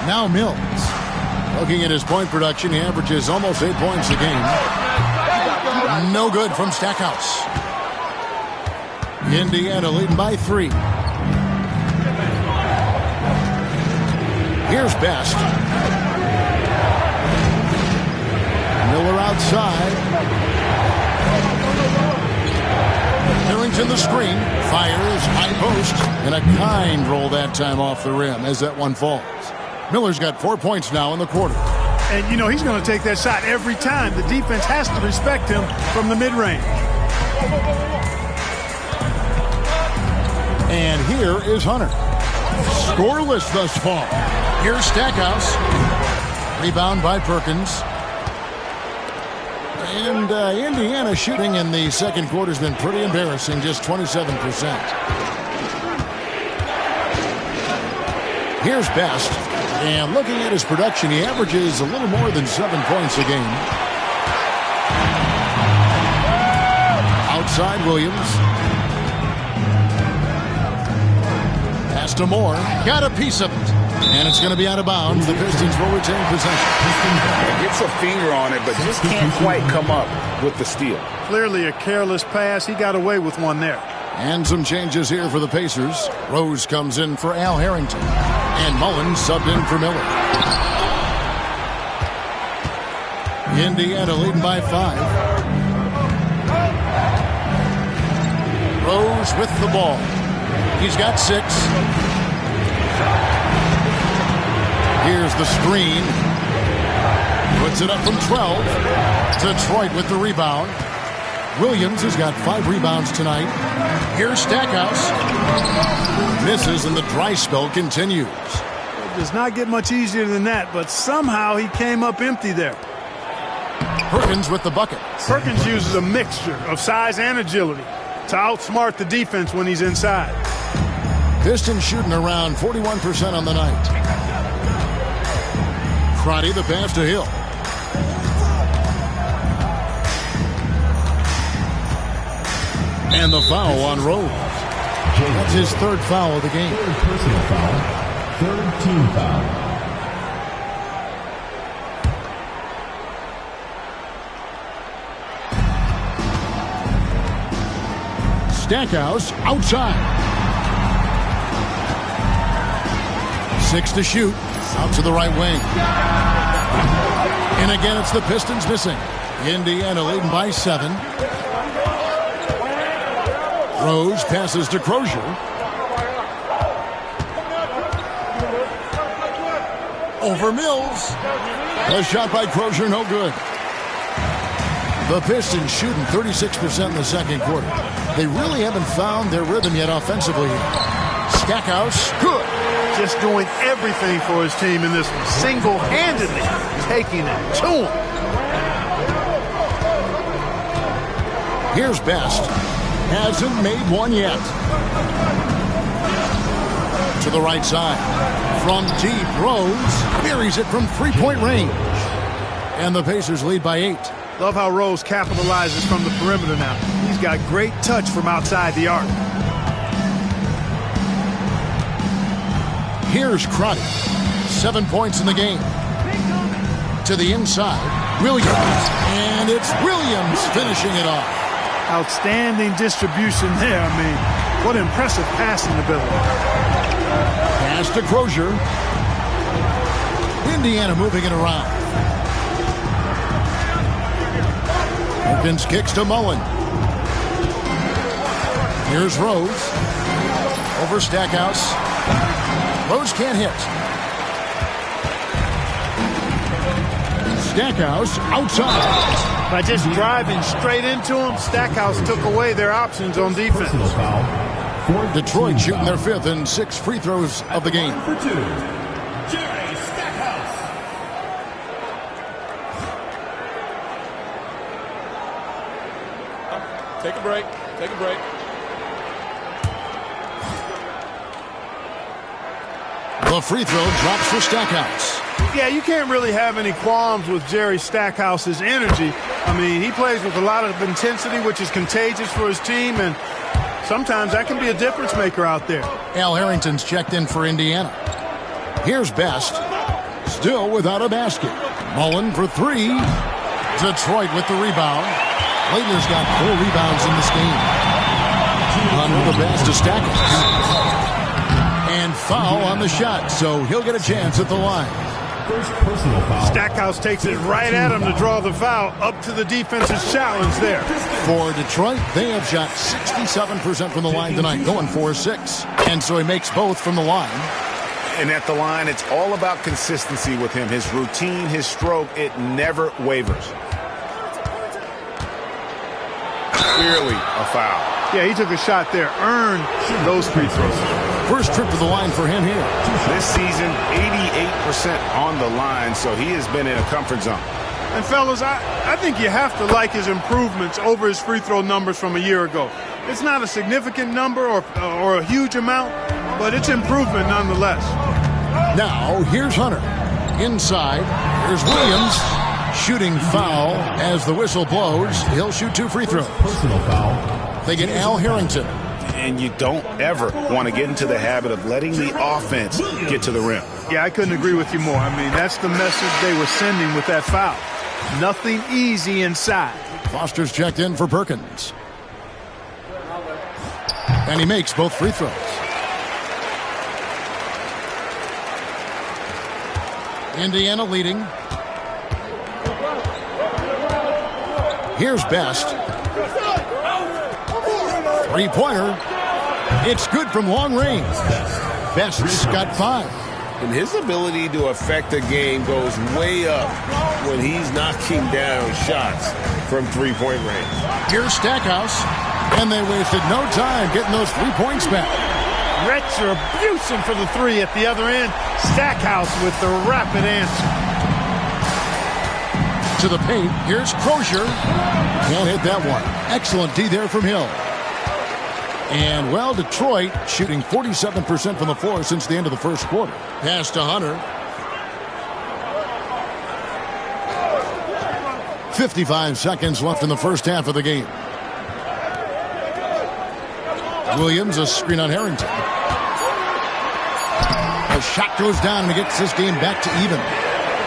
Now Mills. Looking at his point production, he averages almost 8 points a game. No good from Stackhouse. Indiana leading by 3. Here's Best. Miller outside. Harrington the screen. Fires high post. And a kind roll that time off the rim as that one falls. Miller's got 4 points now in the quarter. And, you know, he's going to take that shot every time. The defense has to respect him from the mid-range. And here is Hunter. Scoreless thus far. Here's Stackhouse. Rebound by Perkins. And Indiana shooting in the second quarter has been pretty embarrassing, just 27%. Here's Best. And looking at his production, he averages a little more than 7 points a game. Outside Williams. Pass to Moore. Got a piece of it. And it's going to be out of bounds. The Pistons will retain possession. Gets a finger on it, but just can't quite come up with the steal. Clearly a careless pass. He got away with one there. And some changes here for the Pacers. Rose comes in for Al Harrington. And Mullins subbed in for Miller. Indiana leading by 5. Rose with the ball. He's got 6. Here's the screen. Puts it up from 12. Detroit with the rebound. Williams has got 5 rebounds tonight. Here's Stackhouse. Misses and the dry spell continues. It does not get much easier than that, but somehow he came up empty there. Perkins with the bucket. Perkins uses a mixture of size and agility to outsmart the defense when he's inside. Pistons shooting around 41% on the night. Crotty the pass to Hill. And the foul on Rose. That's his 3rd foul of the game. 3rd personal foul. 3rd team foul. Stackhouse outside. 6 to shoot. Out to the right wing. And again, it's the Pistons missing. Indiana leading by 7. Rose passes to Crozier. Over Mills. A shot by Crozier, no good. The Pistons shooting 36% in the second quarter. They really haven't found their rhythm yet offensively. Stackhouse, good. Just doing everything for his team in this one. Single-handedly taking it to him. Here's Best. Hasn't made one yet. To the right side. From deep, Rose buries it from 3-point range. And the Pacers lead by 8. Love how Rose capitalizes from the perimeter now. He's got great touch from outside the arc. Here's Crotty. 7 points in the game. To the inside. Williams. And it's Williams finishing it off. Outstanding distribution there. I mean, what impressive passing ability. Pass to Crozier. Indiana moving it around. Perkins kicks to Mullen. Here's Rose. Over Stackhouse. Rose can't hit. Stackhouse outside. By just driving straight into him, Stackhouse took away their options on defense. Detroit shooting their 5th and 6th free throws of the game. For 2, Jerry Stackhouse. Take a break. Take a break. The free throw drops for Stackhouse. Yeah, you can't really have any qualms with Jerry Stackhouse's energy. I mean, he plays with a lot of intensity, which is contagious for his team, and sometimes that can be a difference maker out there. Al Harrington's checked in for Indiana. Here's Best. Still without a basket. Mullen for 3. Detroit with the rebound. Leitner's got 4 rebounds in this game. Under the pass to Stackhouse. And foul on the shot, so he'll get a chance at the line. First personal foul. Stackhouse takes it right at him to draw the foul, up to the defense's challenge there. For Detroit, they have shot 67% from the line tonight, going 4-6. And so he makes both from the line. And at the line, it's all about consistency with him. His routine, his stroke, it never wavers. Clearly a foul. Yeah, he took a shot there, earned those free throws. First trip to the line for him here. This season, 88% on the line, so he has been in a comfort zone. And fellas, I think you have to like his improvements over his free throw numbers from a year ago. It's not a significant number or a huge amount, but it's improvement nonetheless. Now, here's Hunter. Inside, here's Williams. Shooting foul as the whistle blows. He'll shoot 2 free throws. Personal foul. They get Al Harrington. And you don't ever want to get into the habit of letting the offense get to the rim. Yeah, I couldn't agree with you more. I mean, that's the message they were sending with that foul. Nothing easy inside. Foster's checked in for Perkins. And he makes both free throws. Indiana leading. Here's Best. Three-pointer. It's good from long range. Best's got 5. And his ability to affect a game goes way up when he's knocking down shots from three-point range. Here's Stackhouse. And they wasted no time getting those 3 points back. Retribution for the 3 at the other end. Stackhouse with the rapid answer. To the paint. Here's Crozier. Can't hit that one. Excellent D there from Hill. And, well, Detroit shooting 47% from the floor since the end of the first quarter. Pass to Hunter. 55 seconds left in the first half of the game. Williams, a screen on Harrington. The shot goes down and gets this game back to even.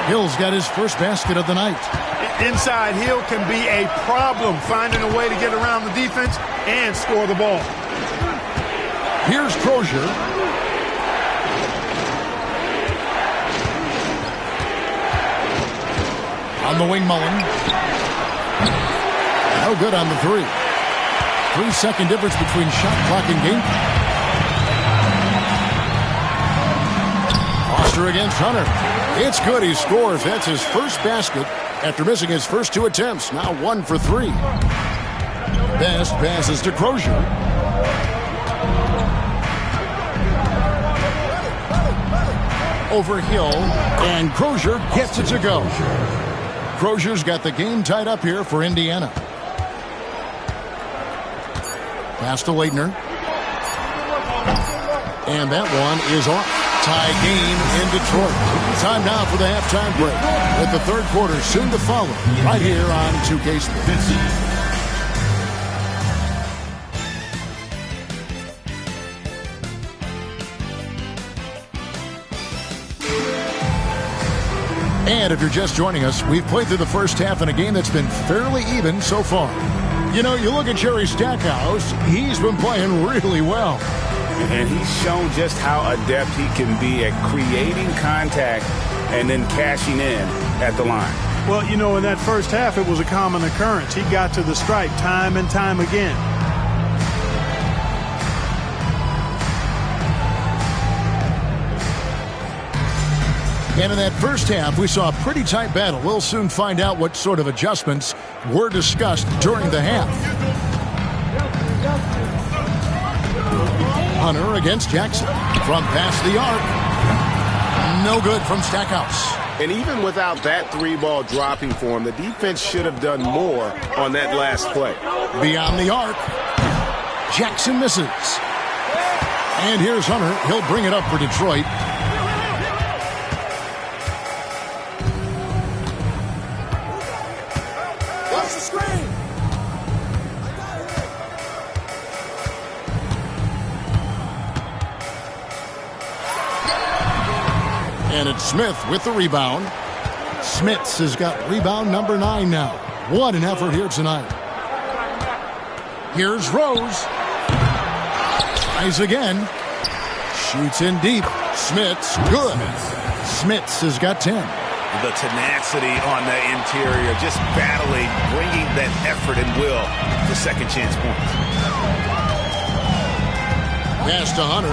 Hill's got his first basket of the night. Inside, Hill can be a problem finding a way to get around the defense and score the ball. Here's Crozier. On the wing, Mullen. No good on the 3. 3-second difference between shot clock and game. Foster against Hunter. It's good. He scores. That's his first basket after missing his first 2 attempts. Now 1 for 3. Best passes to Crozier. Over Hill, and Crozier gets it to go. Crozier's got the game tied up here for Indiana. Pass to Leitner. And that one is off. Tie game in Detroit. Time now for the halftime break, with the third quarter soon to follow, right here on 2K Sports. And if you're just joining us, we've played through the first half in a game that's been fairly even so far. You know, you look at Jerry Stackhouse, he's been playing really well. And he's shown just how adept he can be at creating contact and then cashing in at the line. Well, you know, in that first half, it was a common occurrence. He got to the stripe time and time again. And in that first half, we saw a pretty tight battle. We'll soon find out what sort of adjustments were discussed during the half. Hunter against Jackson. From past the arc. No good from Stackhouse. And even without that 3-ball dropping for him, the defense should have done more on that last play. Beyond the arc. Jackson misses. And here's Hunter. He'll bring it up for Detroit. And it's Smith with the rebound. Smits has got rebound number 9 now. What an effort here tonight. Here's Rose. Tries again. Shoots in deep. Smits, good. Smits has got 10. The tenacity on the interior, just battling, bringing that effort and will for second chance points. Pass to Hunter.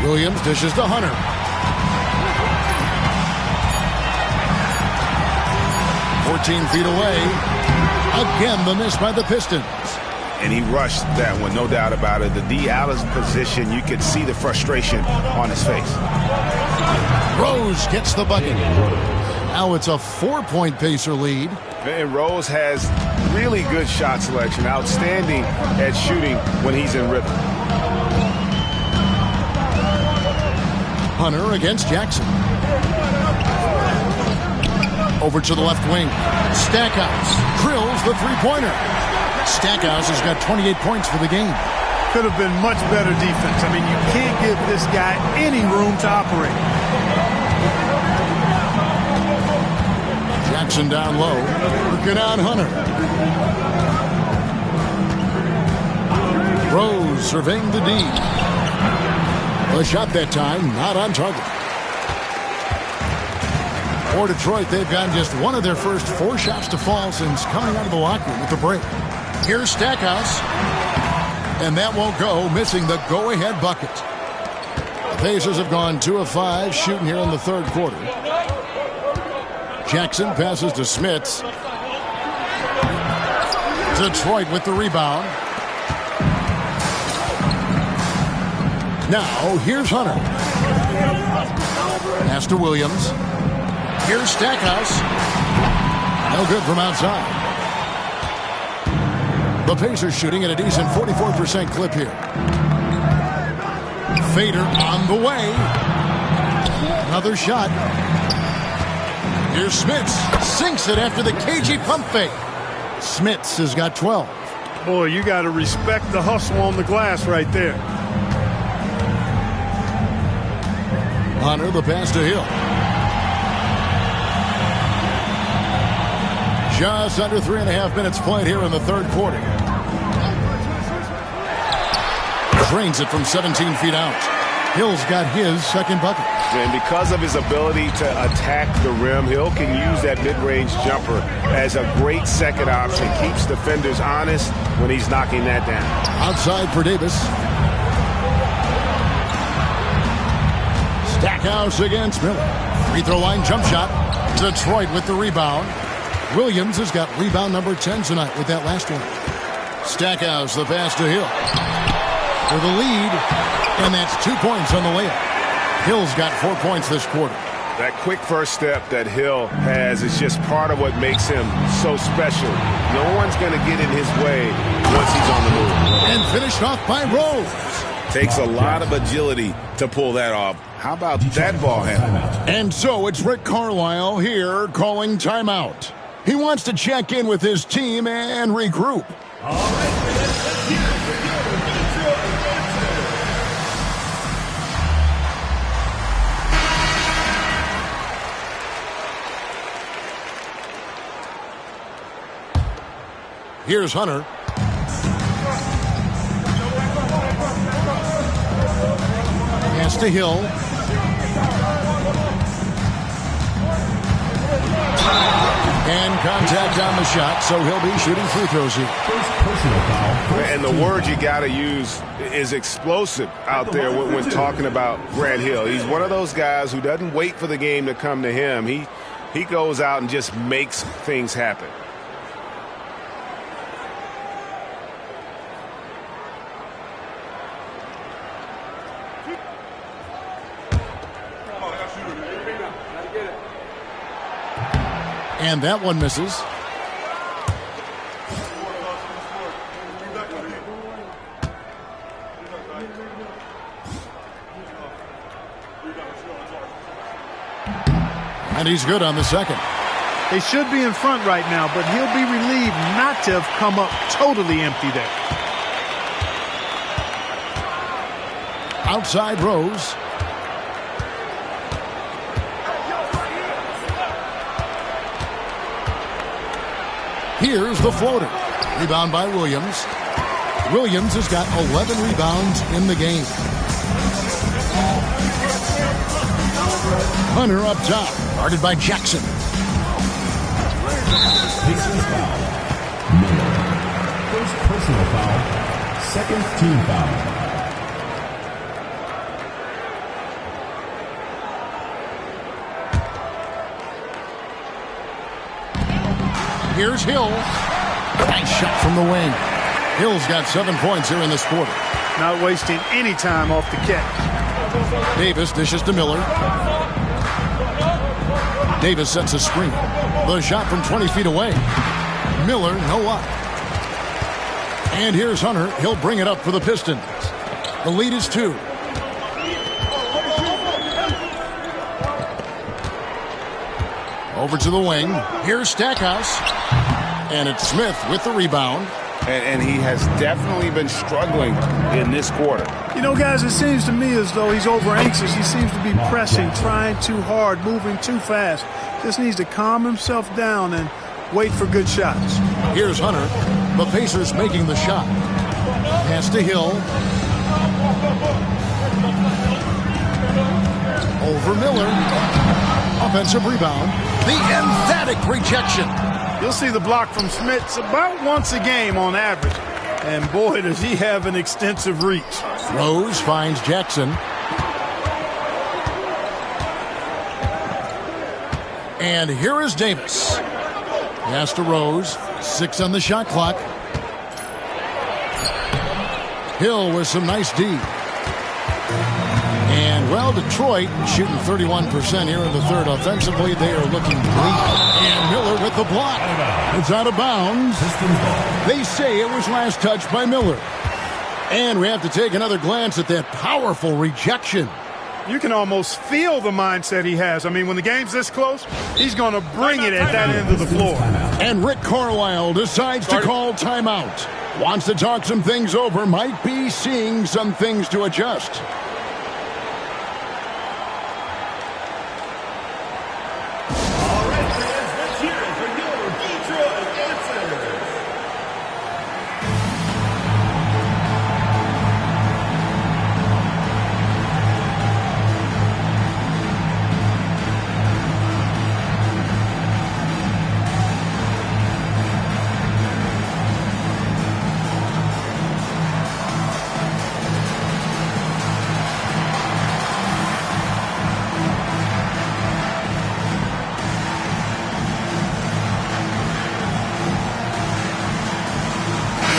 Williams dishes to Hunter. "14 feet away." Again, the miss by the Pistons. And he rushed that one, no doubt about it. The D out of position, you could see the frustration on his face. Rose gets the bucket. Now it's a 4-point Pacer lead. And Rose has really good shot selection, outstanding at shooting when he's in rhythm. Hunter against Jackson. Over to the left wing. Stackhouse drills the 3-pointer. Stackhouse has got 28 points for the game. Could have been much better defense. I mean, you can't give this guy any room to operate. Jackson down low. Working on Hunter. Rose surveying the D. The shot that time, not on target. For Detroit, they've gotten just one of their first 4 shots to fall since coming out of the locker room with the break. Here's Stackhouse. And that won't go, missing the go-ahead bucket. The Pacers have gone 2 of 5 shooting here in the third quarter. Jackson passes to Smits. Detroit with the rebound. Now, here's Hunter. Pass to Williams. Here's Stackhouse. No good from outside. The Pacers shooting at a decent 44% clip here. Fader on the way. Another shot. Here's Smits. Sinks it after the cagey pump fake. Smits has got 12. Boy, you got to respect the hustle on the glass right there. Hunter, the pass to Hill. Just under 3.5 minutes played here in the third quarter. Drains it from 17 feet out. Hill's got his second bucket. And because of his ability to attack the rim, Hill can use that mid-range jumper as a great second option. Keeps defenders honest when he's knocking that down. Outside for Davis. Stackhouse against Miller. Free throw line jump shot. Detroit with the rebound. Williams has got rebound number 10 tonight with that last one. Stackhouse, the pass to Hill. For the lead, and that's 2 points on the layup. Hill's got 4 points this quarter. That quick first step that Hill has is just part of what makes him so special. No one's going to get in his way once he's on the move. And finished off by Rose. Takes a lot of agility to pull that off. How about that ball handle? And so it's Rick Carlisle here calling timeout. He wants to check in with his team and regroup. All right, let's get it. Here's Hunter. Pass to Hill. And contact on the shot, so he'll be shooting free throws here. And the word you got to use is explosive out there when talking about Grant Hill. He's one of those guys who doesn't wait for the game to come to him. He goes out and just makes things happen. And that one misses. And he's good on the second. They should be in front right now, but he'll be relieved not to have come up totally empty there. Outside Rose. Here's the floater. Rebound by Williams. Williams has got 11 rebounds in the game. Hunter up top, guarded by Jackson. Miller. First personal foul. Second team foul. Here's Hill. Nice shot from the wing. Hill's got 7 points here in this quarter. Not wasting any time off the catch. Davis dishes to Miller. Davis sets a screen. The shot from 20 feet away. Miller, no luck. And here's Hunter. He'll bring it up for the Pistons. The lead is 2. Over to the wing. Here's Stackhouse. And it's Smith with the rebound. And he has definitely been struggling in this quarter. You know, guys, it seems to me as though he's over anxious. He seems to be pressing, trying too hard, moving too fast. Just needs to calm himself down and wait for good shots. Here's Hunter. The Pacers making the shot. Pass to Hill. Over Miller. Offensive rebound. The emphatic rejection. You'll see the block from Smits about once a game on average. And boy, does he have an extensive reach. Rose finds Jackson. And here is Davis. Pass to Rose. 6 on the shot clock. Hill with some nice D. And, well, Detroit shooting 31% here in the third. Offensively, they are looking bleak. And Miller with the block. It's out of bounds. They say it was last touched by Miller. And we have to take another glance at that powerful rejection. You can almost feel the mindset he has. I mean, when the game's this close, he's going to bring it at that end of the floor. And Rick Carlisle decides to call timeout. Wants to talk some things over. Might be seeing some things to adjust.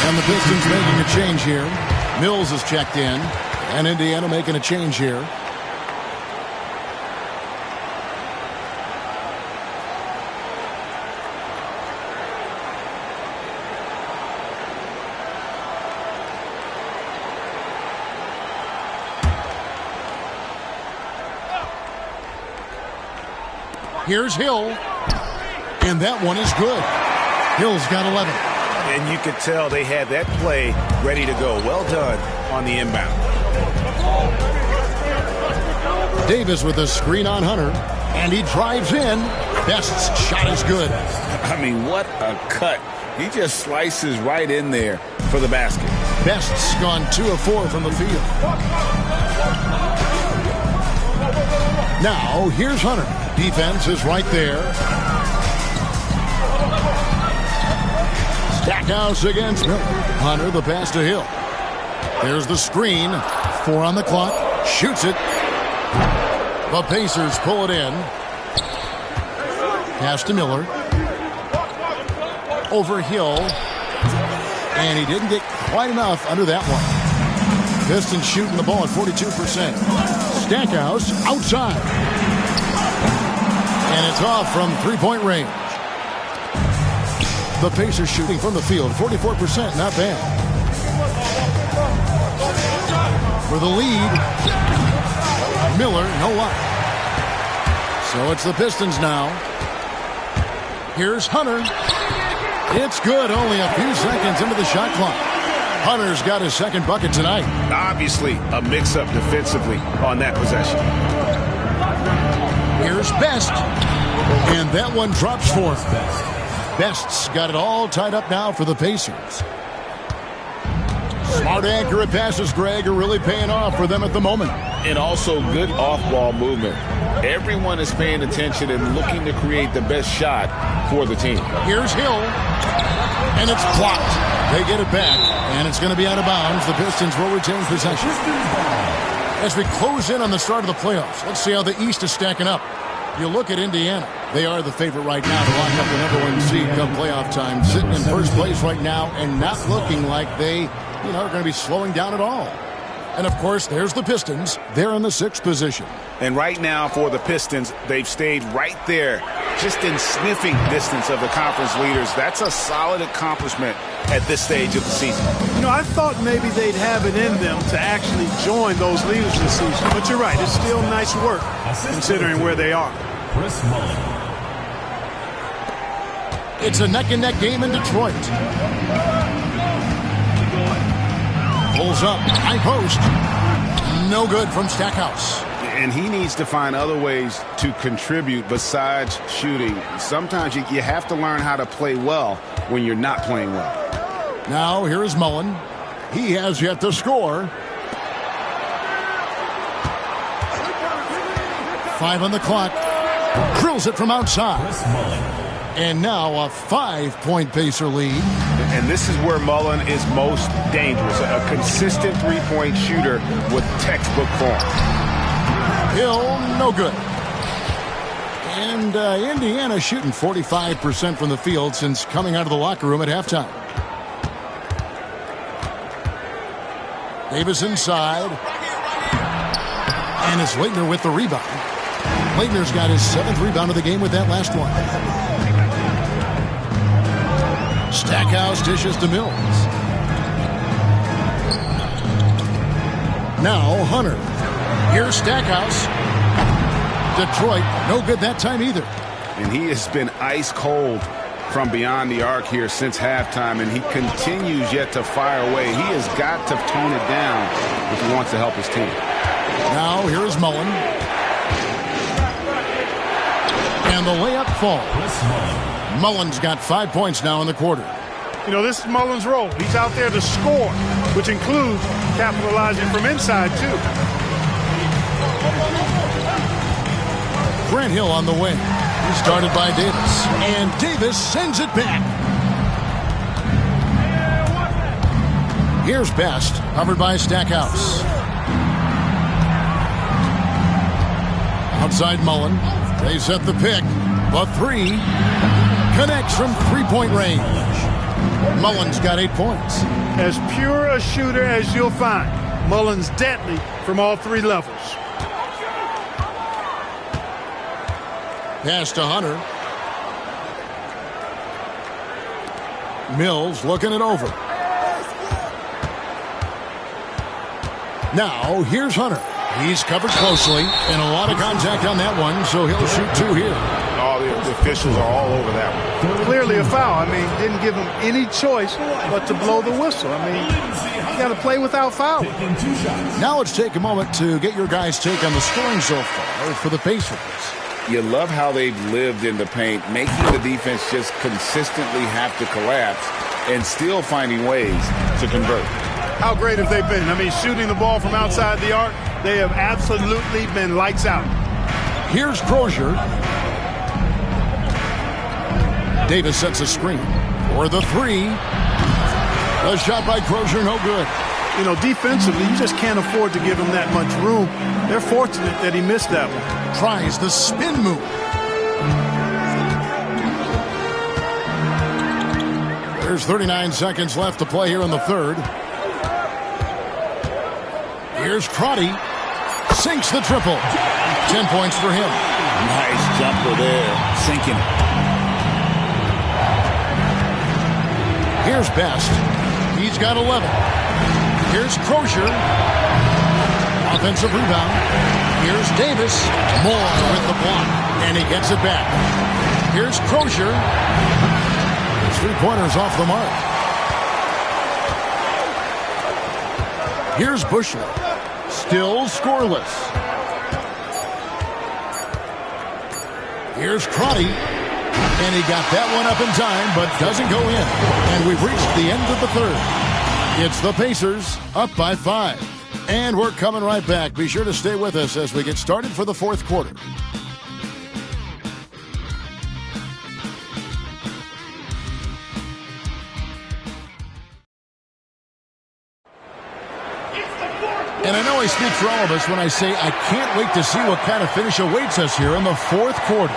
And the Pistons making a change here. Mills is checked in. And Indiana making a change here. Here's Hill. And that one is good. Hill's got 11. And you could tell they had that play ready to go. Well done on the inbound. Davis with a screen on Hunter. And he drives in. Best's shot is good. I mean, what a cut. He just slices right in there for the basket. Best's gone 2 of 4 from the field. Now, here's Hunter. Defense is right there. Stackhouse against Miller. Hunter, the pass to Hill. There's the screen. 4 on the clock. Shoots it. The Pacers pull it in. Pass to Miller. Over Hill. And he didn't get quite enough under that one. Pistons shooting the ball at 42%. Stackhouse outside. And it's off from three-point range. The Pacers shooting from the field, 44%, not bad. For the lead, Miller, no luck. So it's the Pistons now. Here's Hunter. It's good, only a few seconds into the shot clock. Hunter's got his second bucket tonight. Obviously, a mix-up defensively on that possession. Here's Best. And that one drops for him. Best's got it all tied up now for the Pacers. Smart, accurate passes, Greg, are really paying off for them at the moment. And also good off-ball movement. Everyone is paying attention and looking to create the best shot for the team. Here's Hill. And it's blocked. They get it back, and it's going to be out of bounds. The Pistons will retain possession. As we close in on the start of the playoffs, let's see how the East is stacking up. You look at Indiana. They are the favorite right now to lock up the #1 seed come playoff time. Sitting in first place right now and not looking like they, are going to be slowing down at all. And, of course, there's the Pistons. They're in the 6th position. And right now for the Pistons, they've stayed right there, just in sniffing distance of the conference leaders. That's a solid accomplishment at this stage of the season. I thought maybe they'd have it in them to actually join those leaders this season. But you're right, it's still nice work considering where they are. Chris Mullin. It's a neck-and-neck game in Detroit. Pulls up, high post. No good from Stackhouse. And he needs to find other ways to contribute besides shooting. Sometimes you have to learn how to play well when you're not playing well. Now here is Mullen. He has yet to score. 5 on the clock. Drills it from outside. And now a 5-point Pacer lead. And this is where Mullen is most dangerous. A consistent three-point shooter with textbook form. Hill, no good. And Indiana shooting 45% from the field since coming out of the locker room at halftime. Davis inside. And it's Laettner with the rebound. Laettner's got his 7th rebound of the game with that last one. Stackhouse dishes to Mills. Now Hunter. Here's Stackhouse. Detroit, no good that time either. And he has been ice cold from beyond the arc here since halftime, and he continues yet to fire away. He has got to tone it down if he wants to help his team. Now here's Mullen. And the layup falls. Mullen's got 5 points now in the quarter. You know, this is Mullen's role. He's out there to score, which includes capitalizing from inside, too. Grant Hill on the wing. He started by Davis. And Davis sends it back. Here's Best, covered by Stackhouse. Outside Mullen. They set the pick. The three connects from three-point range. Mullen's got 8 points. As pure a shooter as you'll find. Mullen's deadly from all 3 levels. Pass to Hunter. Mills looking it over. Now, here's Hunter. He's covered closely, and a lot of contact on that one, so he'll shoot 2 here. All the officials are all over that one. Clearly a foul. I mean, didn't give him any choice but to blow the whistle. I mean, you got to play without foul. Now let's take a moment to get your guys' take on the scoring so far for the Pacers. You love how they've lived in the paint, making the defense just consistently have to collapse and still finding ways to convert. How great have they been? I mean, shooting the ball from outside the arc, they have absolutely been lights out. Here's Crozier. Davis sets a screen for the three. The shot by Crozier, no good. You know, defensively, you just can't afford to give him that much room. They're fortunate that he missed that one. Tries the spin move. There's 39 seconds left to play here in the third. Here's Crotty. Sinks the triple. 10 points for him. Nice jumper there. Sinking it. Here's Best. He's got 11. Here's Crozier. Offensive rebound. Here's Davis. Moore with the block. And he gets it back. Here's Crozier. 3-pointers off the mark. Here's Bushler. Still scoreless. Here's Crotty. And he got that one up in time, but doesn't go in. And we've reached the end of the third. It's the Pacers up by 5. And we're coming right back. Be sure to stay with us as we get started for the fourth quarter. And I know I speak for all of us when I say I can't wait to see what kind of finish awaits us here in the fourth quarter.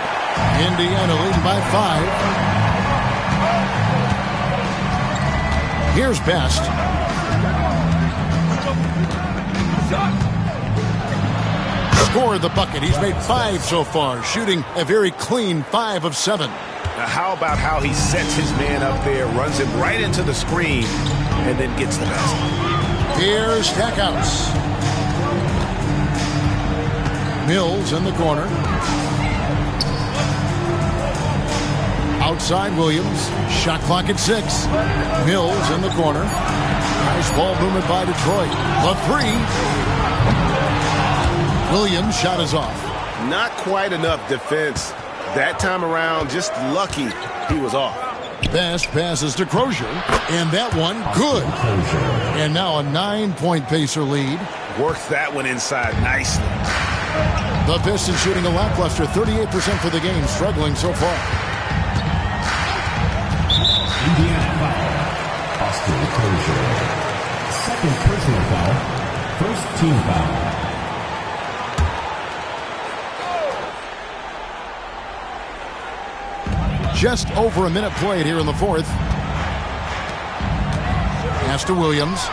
Indiana leading by 5. Here's Best. Scored the bucket. He's made 5 so far, shooting a very clean 5 of 7. Now how about how he sets his man up there, runs him right into the screen, and then gets the basket. Here's Stackhouse. Mills in the corner. Outside Williams. Shot clock at 6. Mills in the corner. Nice ball movement by Detroit. The 3. Williams' shot is off. Not quite enough defense that time around. Just lucky he was off. Best passes to Crozier, and that one good. And now a 9-point Pacer lead. Worked that one inside nicely. The Pistons shooting a lackluster 38% for the game, struggling so far. Indiana foul. Austin Tozier. Second personal foul. First team foul. Just over a minute played here in the fourth. Pass to Williams.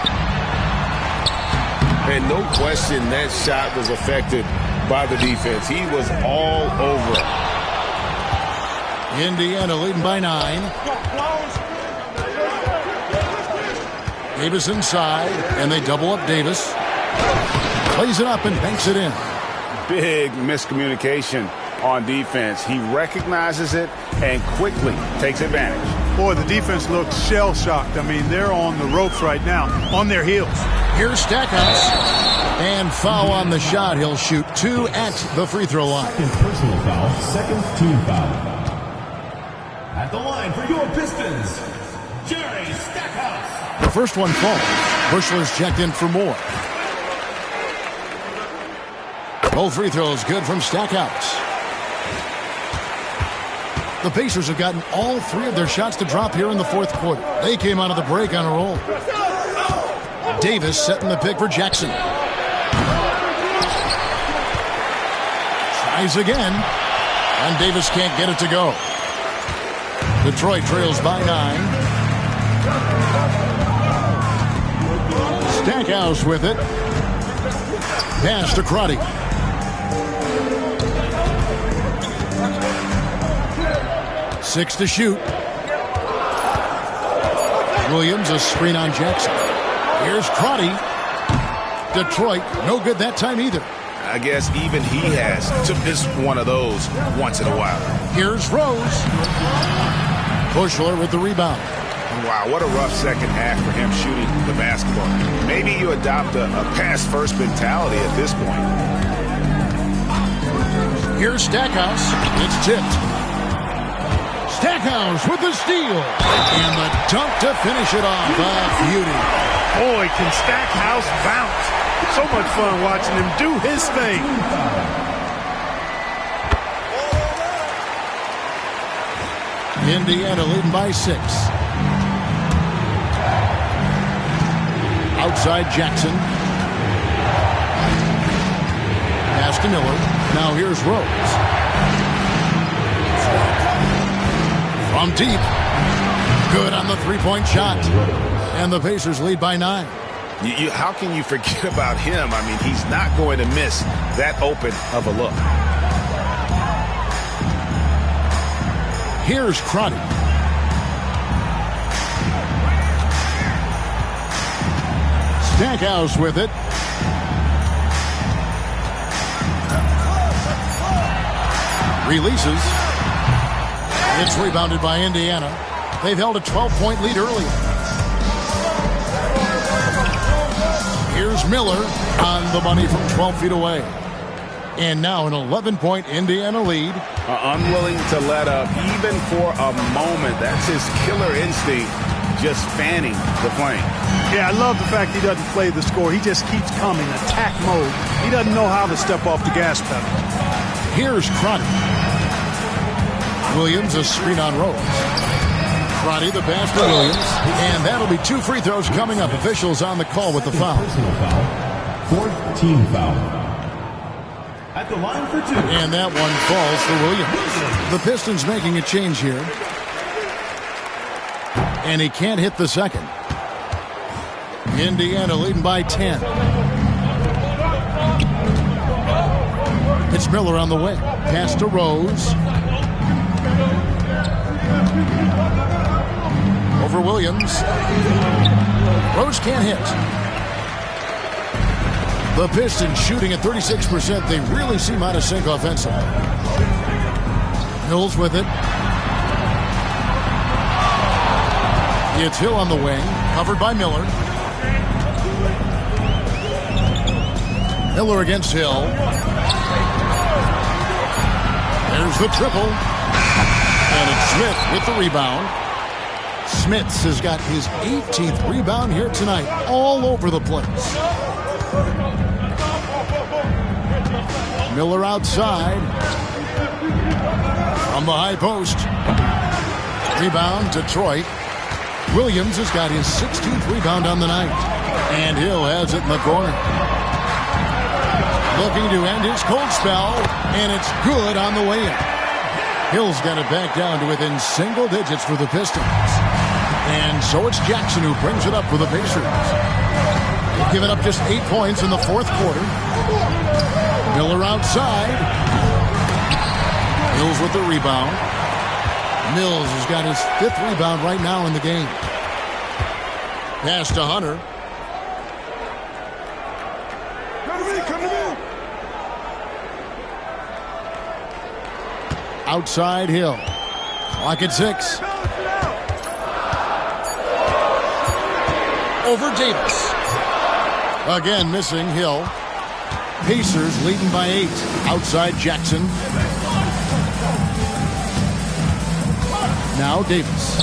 And no question that shot was affected by the defense. He was all over it. Indiana leading by 9. Davis inside, and they double up Davis. Plays it up and banks it in. Big miscommunication on defense. He recognizes it and quickly takes advantage. Boy, the defense looks shell-shocked. I mean, they're on the ropes right now, on their heels. Here's Stackhouse. And foul on the shot. He'll shoot 2 at the free throw line. Second personal foul, second team foul. At the line for your Pistons, Jerry Stackhouse. The first one falls. Bushler's checked in for more. Both free throws good from Stackhouse. The Pacers have gotten all 3 of their shots to drop here in the fourth quarter. They came out of the break on a roll. Davis setting the pick for Jackson. Tries again, and Davis can't get it to go. Detroit trails by 9. Stackhouse with it. Pass to Crotty. Six to shoot. Williams, a screen on Jackson. Here's Crotty. Detroit, no good that time either. I guess even he has to miss one of those once in a while. Here's Rose. Bushler with the rebound. Wow, what a rough second half for him shooting the basketball. Maybe you adopt a pass-first mentality at this point. Here's Stackhouse. It's tipped. Stackhouse with the steal. And the dunk to finish it off. A beauty. Boy, can Stackhouse bounce. So much fun watching him do his thing. Indiana leading by 6. Outside Jackson. Pass to Miller. Now here's Rose. From deep. Good on the three-point shot. And the Pacers lead by 9. How can you forget about him? I mean, he's not going to miss that open of a look. Here's Crotty. Stackhouse with it. Releases. It's rebounded by Indiana. They've held a 12-point lead earlier. Here's Miller on the money from 12 feet away. And now an 11-point Indiana lead. Unwilling to let up even for a moment. That's his killer instinct, just fanning the flame. Yeah, I love the fact he doesn't play the score. He just keeps coming, attack mode. He doesn't know how to step off the gas pedal. Here's Crotty. Williams, a screen on Rose. Crotty, the pass to Williams. And that'll be 2 free throws coming up. Officials on the call with the foul. Fourth team foul. At the line for 2. And that one falls for Williams. The Pistons making a change here. And he can't hit the second. Indiana leading by 10. It's Miller on the way. Pass to Rose. Over Williams. Rose can't hit. The Pistons shooting at 36%. They really seem out of sync offensively. Mills with it. It's Hill on the wing. Covered by Miller. Miller against Hill. There's the triple. And it's Smith with the rebound. Smith has got his 18th rebound here tonight. All over the place. Miller outside. From the high post. Rebound, Detroit. Williams has got his 16th rebound on the night. And Hill has it in the corner. Looking to end his cold spell, and it's good on the way in. Hill's got it back down to within single digits for the Pistons. And so it's Jackson who brings it up for the Pacers. They've given up just 8 points in the fourth quarter. Miller outside. Mills with the rebound. Mills has got his 5th rebound right now in the game. Pass to Hunter. Outside Hill. Clock at 6. Over Davis. Again missing Hill. Pacers leading by 8. Outside Jackson. Now Davis.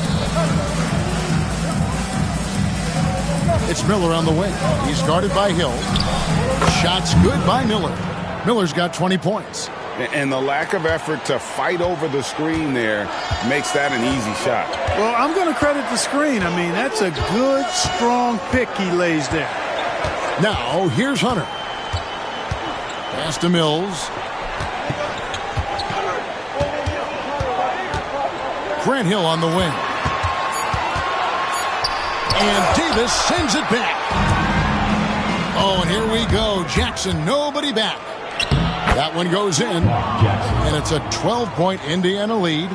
It's Miller on the wing. He's guarded by Hill. Shots good by Miller. Miller's got 20 points. And the lack of effort to fight over the screen there makes that an easy shot. Well, I'm going to credit the screen. I mean, that's a good, strong pick he lays there. Now, here's Hunter. Pass to Mills. Grant Hill on the wing. And Davis sends it back. Oh, and here we go. Jackson, nobody back. That one goes in, and it's a 12-point Indiana lead.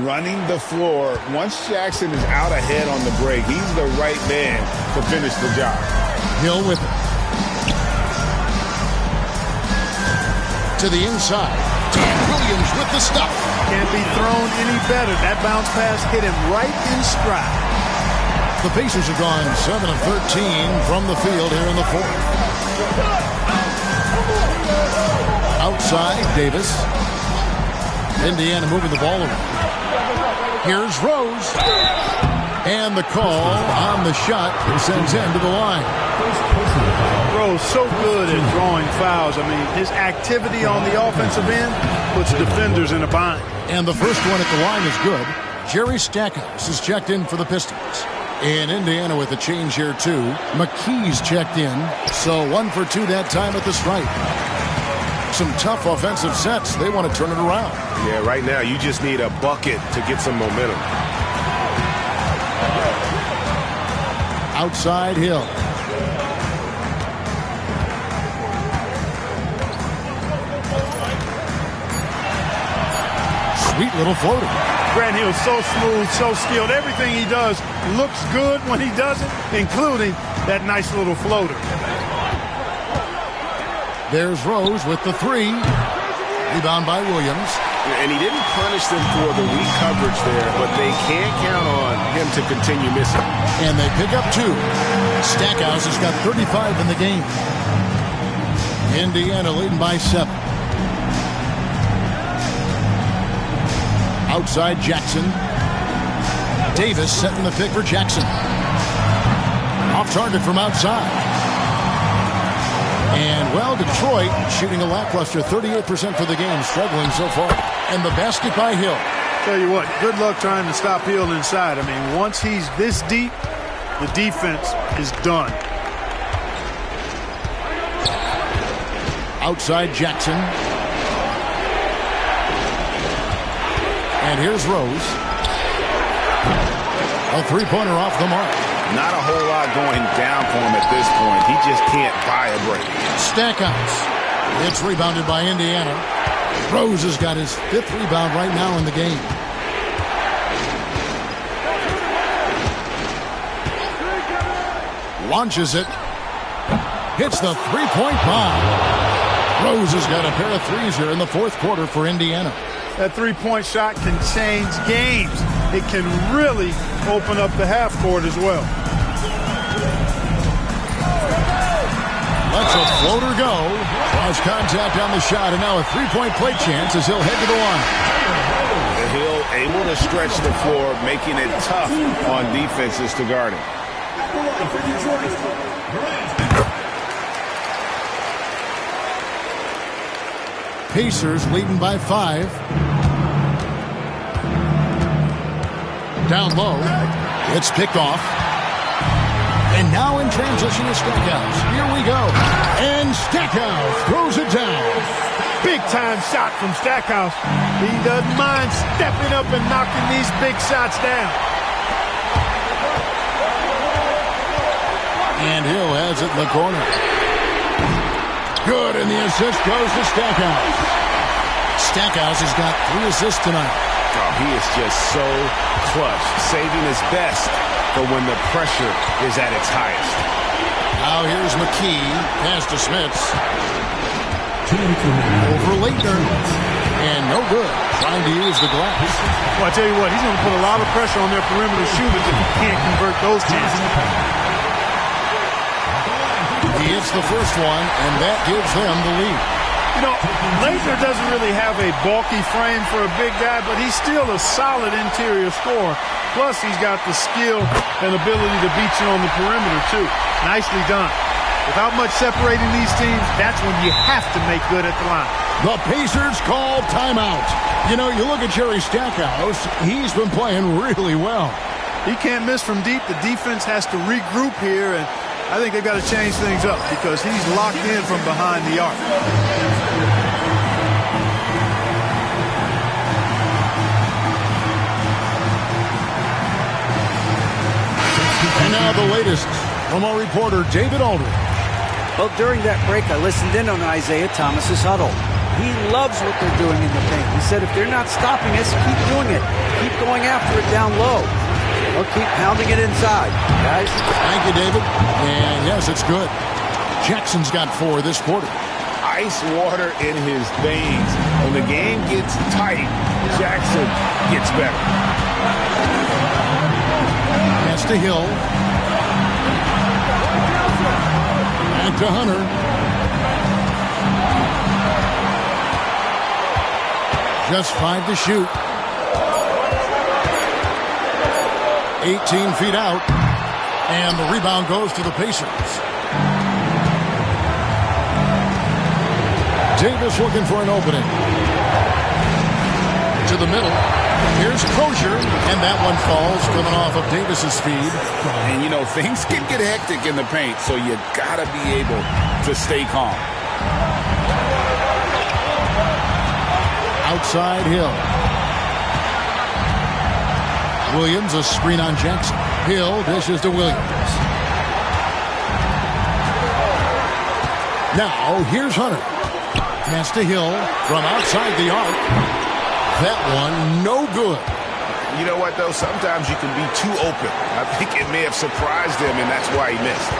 Running the floor. Once Jackson is out ahead on the break, he's the right man to finish the job. Hill with it. To the inside. And Williams with the stuff. Can't be thrown any better. That bounce pass hit him right in stride. The Pacers have gone 7 of 13 from the field here in the fourth. Outside, Davis. Indiana moving the ball around. Here's Rose. And the call on the shot sends him to the line. Rose so good at drawing fouls. I mean, his activity on the offensive end puts defenders in a bind. And the first one at the line is good. Jerry Stackhouse is checked in for the Pistons. And Indiana with a change here, too. McKee's checked in. So 1 for 2 that time at the stripe. Some tough offensive sets. They want to turn it around. Yeah, right now you just need a bucket to get some momentum. Outside Hill. Sweet little floater. Grant Hill's so smooth, so skilled. Everything he does looks good when he does it, including that nice little floater. There's Rose with the 3. Rebound by Williams. And he didn't punish them for the weak coverage there, but they can't count on him to continue missing. And they pick up 2. Stackhouse has got 35 in the game. Indiana leading by 7. Outside Jackson. Davis setting the pick for Jackson. Off target from outside. And, well, Detroit shooting a lackluster 38% for the game, struggling so far. And the basket by Hill. Tell you what, good luck trying to stop Hill inside. I mean, once he's this deep, the defense is done. Outside Jackson. And here's Rose. A three-pointer off the mark. Not a whole lot going down for him at this point. He just can't buy a break. Stackhouse. It's rebounded by Indiana. Rose has got his 5th rebound right now in the game. Launches it. Hits the three-point bomb. Rose has got a pair of threes here in the fourth quarter for Indiana. That three-point shot can change games. It can really open up the half court as well. Lets a floater go. Cross contact on the shot, and now a three-point play chance as he'll head to the line. Hill able to stretch the floor, making it tough on defenses to guard him. Pacers leading by 5. Down low. It's picked off. And now in transition to Stackhouse. Here we go. And Stackhouse throws it down. Big-time shot from Stackhouse. He doesn't mind stepping up and knocking these big shots down. And Hill has it in the corner. Good, and the assist goes to Stackhouse. Stackhouse has got 3 assists tonight. Oh, he is just so clutch, saving his best for when the pressure is at its highest. Now here's McKee. Pass to Smits. Over Leitner. And no good. Trying to use the glass. Well, I tell you what, he's going to put a lot of pressure on their perimeter shooters if he can't convert those chances. He hits the first one, and that gives them the lead. You know, Leitner doesn't really have a bulky frame for a big guy, but he's still a solid interior scorer. Plus, he's got the skill and ability to beat you on the perimeter, too. Nicely done. Without much separating these teams, that's when you have to make good at the line. The Pacers call timeout. You know, you look at Jerry Stackhouse, he's been playing really well. He can't miss from deep. The defense has to regroup here, and I think they've got to change things up because he's locked in from behind the arc. And now the latest from our reporter, David Aldridge. Well, during that break, I listened in on Isaiah Thomas's huddle. He loves what they're doing in the paint. He said, if they're not stopping us, keep doing it. Keep going after it down low. Or keep pounding it inside, guys. Thank you, David. And yes, it's good. Jackson's got 4 this quarter. Ice water in his veins. When the game gets tight, Jackson gets better. Pass to Hill. Back to Hunter. Just 5 to shoot. 18 feet out. And the rebound goes to the Pacers. Davis looking for an opening. To the middle. Here's Crozier, and that one falls, coming off of Davis's speed. And, you know, things can get hectic in the paint, so you got to be able to stay calm. Outside Hill. Williams, a screen on Jackson. Hill dishes to Williams. Now, here's Hunter. Pass to Hill from outside the arc. That one, no good. You know what, though? Sometimes you can be too open. I think it may have surprised him, and that's why he missed.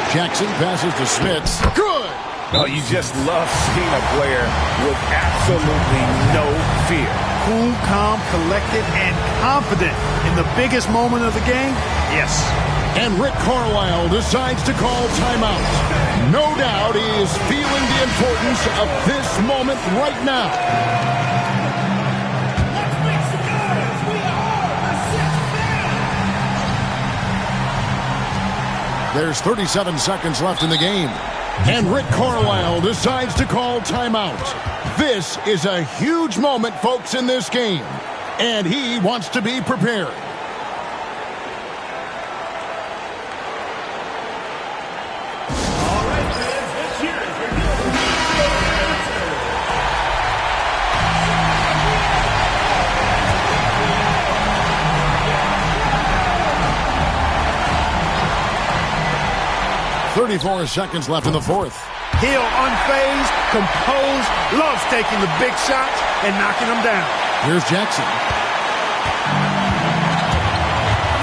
Jackson passes to Smits. Good! Oh, you just love seeing a player with absolutely no fear. Cool, calm, collected, and confident in the biggest moment of the game? Yes. And Rick Carlisle decides to call timeout. No doubt he is feeling the importance of this moment right now. There's 37 seconds left in the game. And Rick Carlisle decides to call timeout. This is a huge moment, folks, in this game. And he wants to be prepared. All right, fans, let's hear it for Hill. 34 seconds left in the fourth. Hill unfazed, composed, loves taking the big shots and knocking them down. Here's Jackson.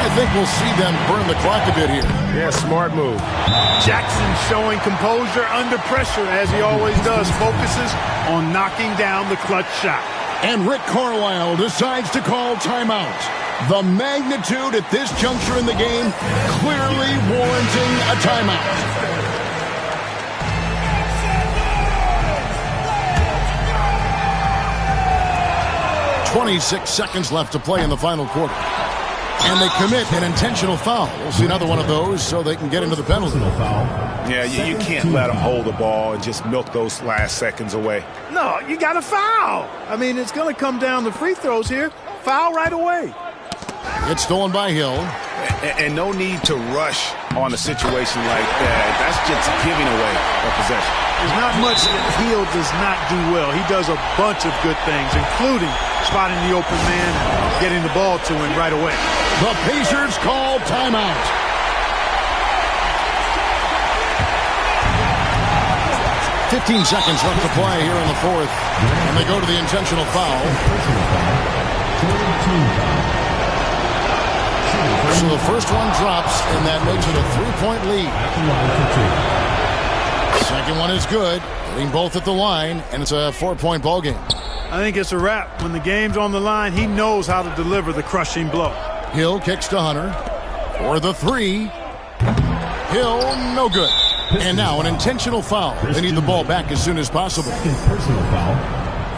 I think we'll see them burn the clock a bit here. Yeah, smart move. Jackson showing composure under pressure, as he always does, focuses on knocking down the clutch shot. And Rick Carlisle decides to call timeout. The magnitude at this juncture in the game clearly warranting a timeout. 26 seconds left to play in the final quarter. And they commit an intentional foul. We'll see another one of those so they can get into the penalty. Yeah, you can't let them hold the ball and just milk those last seconds away. No, you got to foul. I mean, it's going to come down to free throws here. Foul right away. It's stolen by Hill. And no need to rush on a situation like that. That's just giving away a possession. There's not much that Hill does not do well. He does a bunch of good things, including spotting the open man and getting the ball to him right away. The Pacers call timeout. "15 seconds left to play here in the fourth. And they go to the intentional foul. So the first one drops, and that makes it a 3-point lead. Second one is good, hitting both at the line, and it's a 4-point ball game. I think it's a wrap. When the game's on the line, he knows how to deliver the crushing blow. Hill kicks to Hunter for the three. Hill, no good. And now an intentional foul. They need the ball back as soon as possible. Personal foul.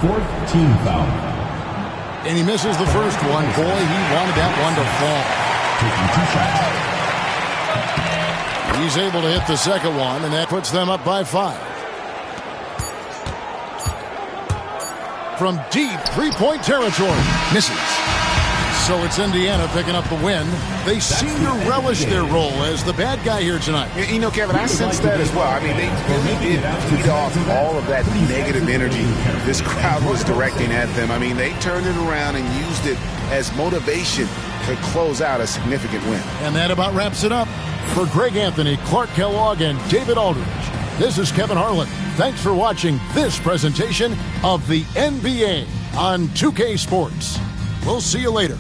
Fourth team foul. And he misses the first one. Boy, he wanted that one to fall. He's able to hit the second one, and that puts them up by 5. From deep three-point territory, misses. So it's Indiana picking up the win. They seem to relish their role as the bad guy here tonight. You know, Kevin, I sense that as well. I mean, they really did feed off all of that negative energy this crowd was directing at them. I mean, they turned it around and used it as motivation to close out a significant win. And that about wraps it up. For Greg Anthony, Clark Kellogg, and David Aldridge, this is Kevin Harlan. Thanks for watching this presentation of the NBA on 2K Sports. We'll see you later.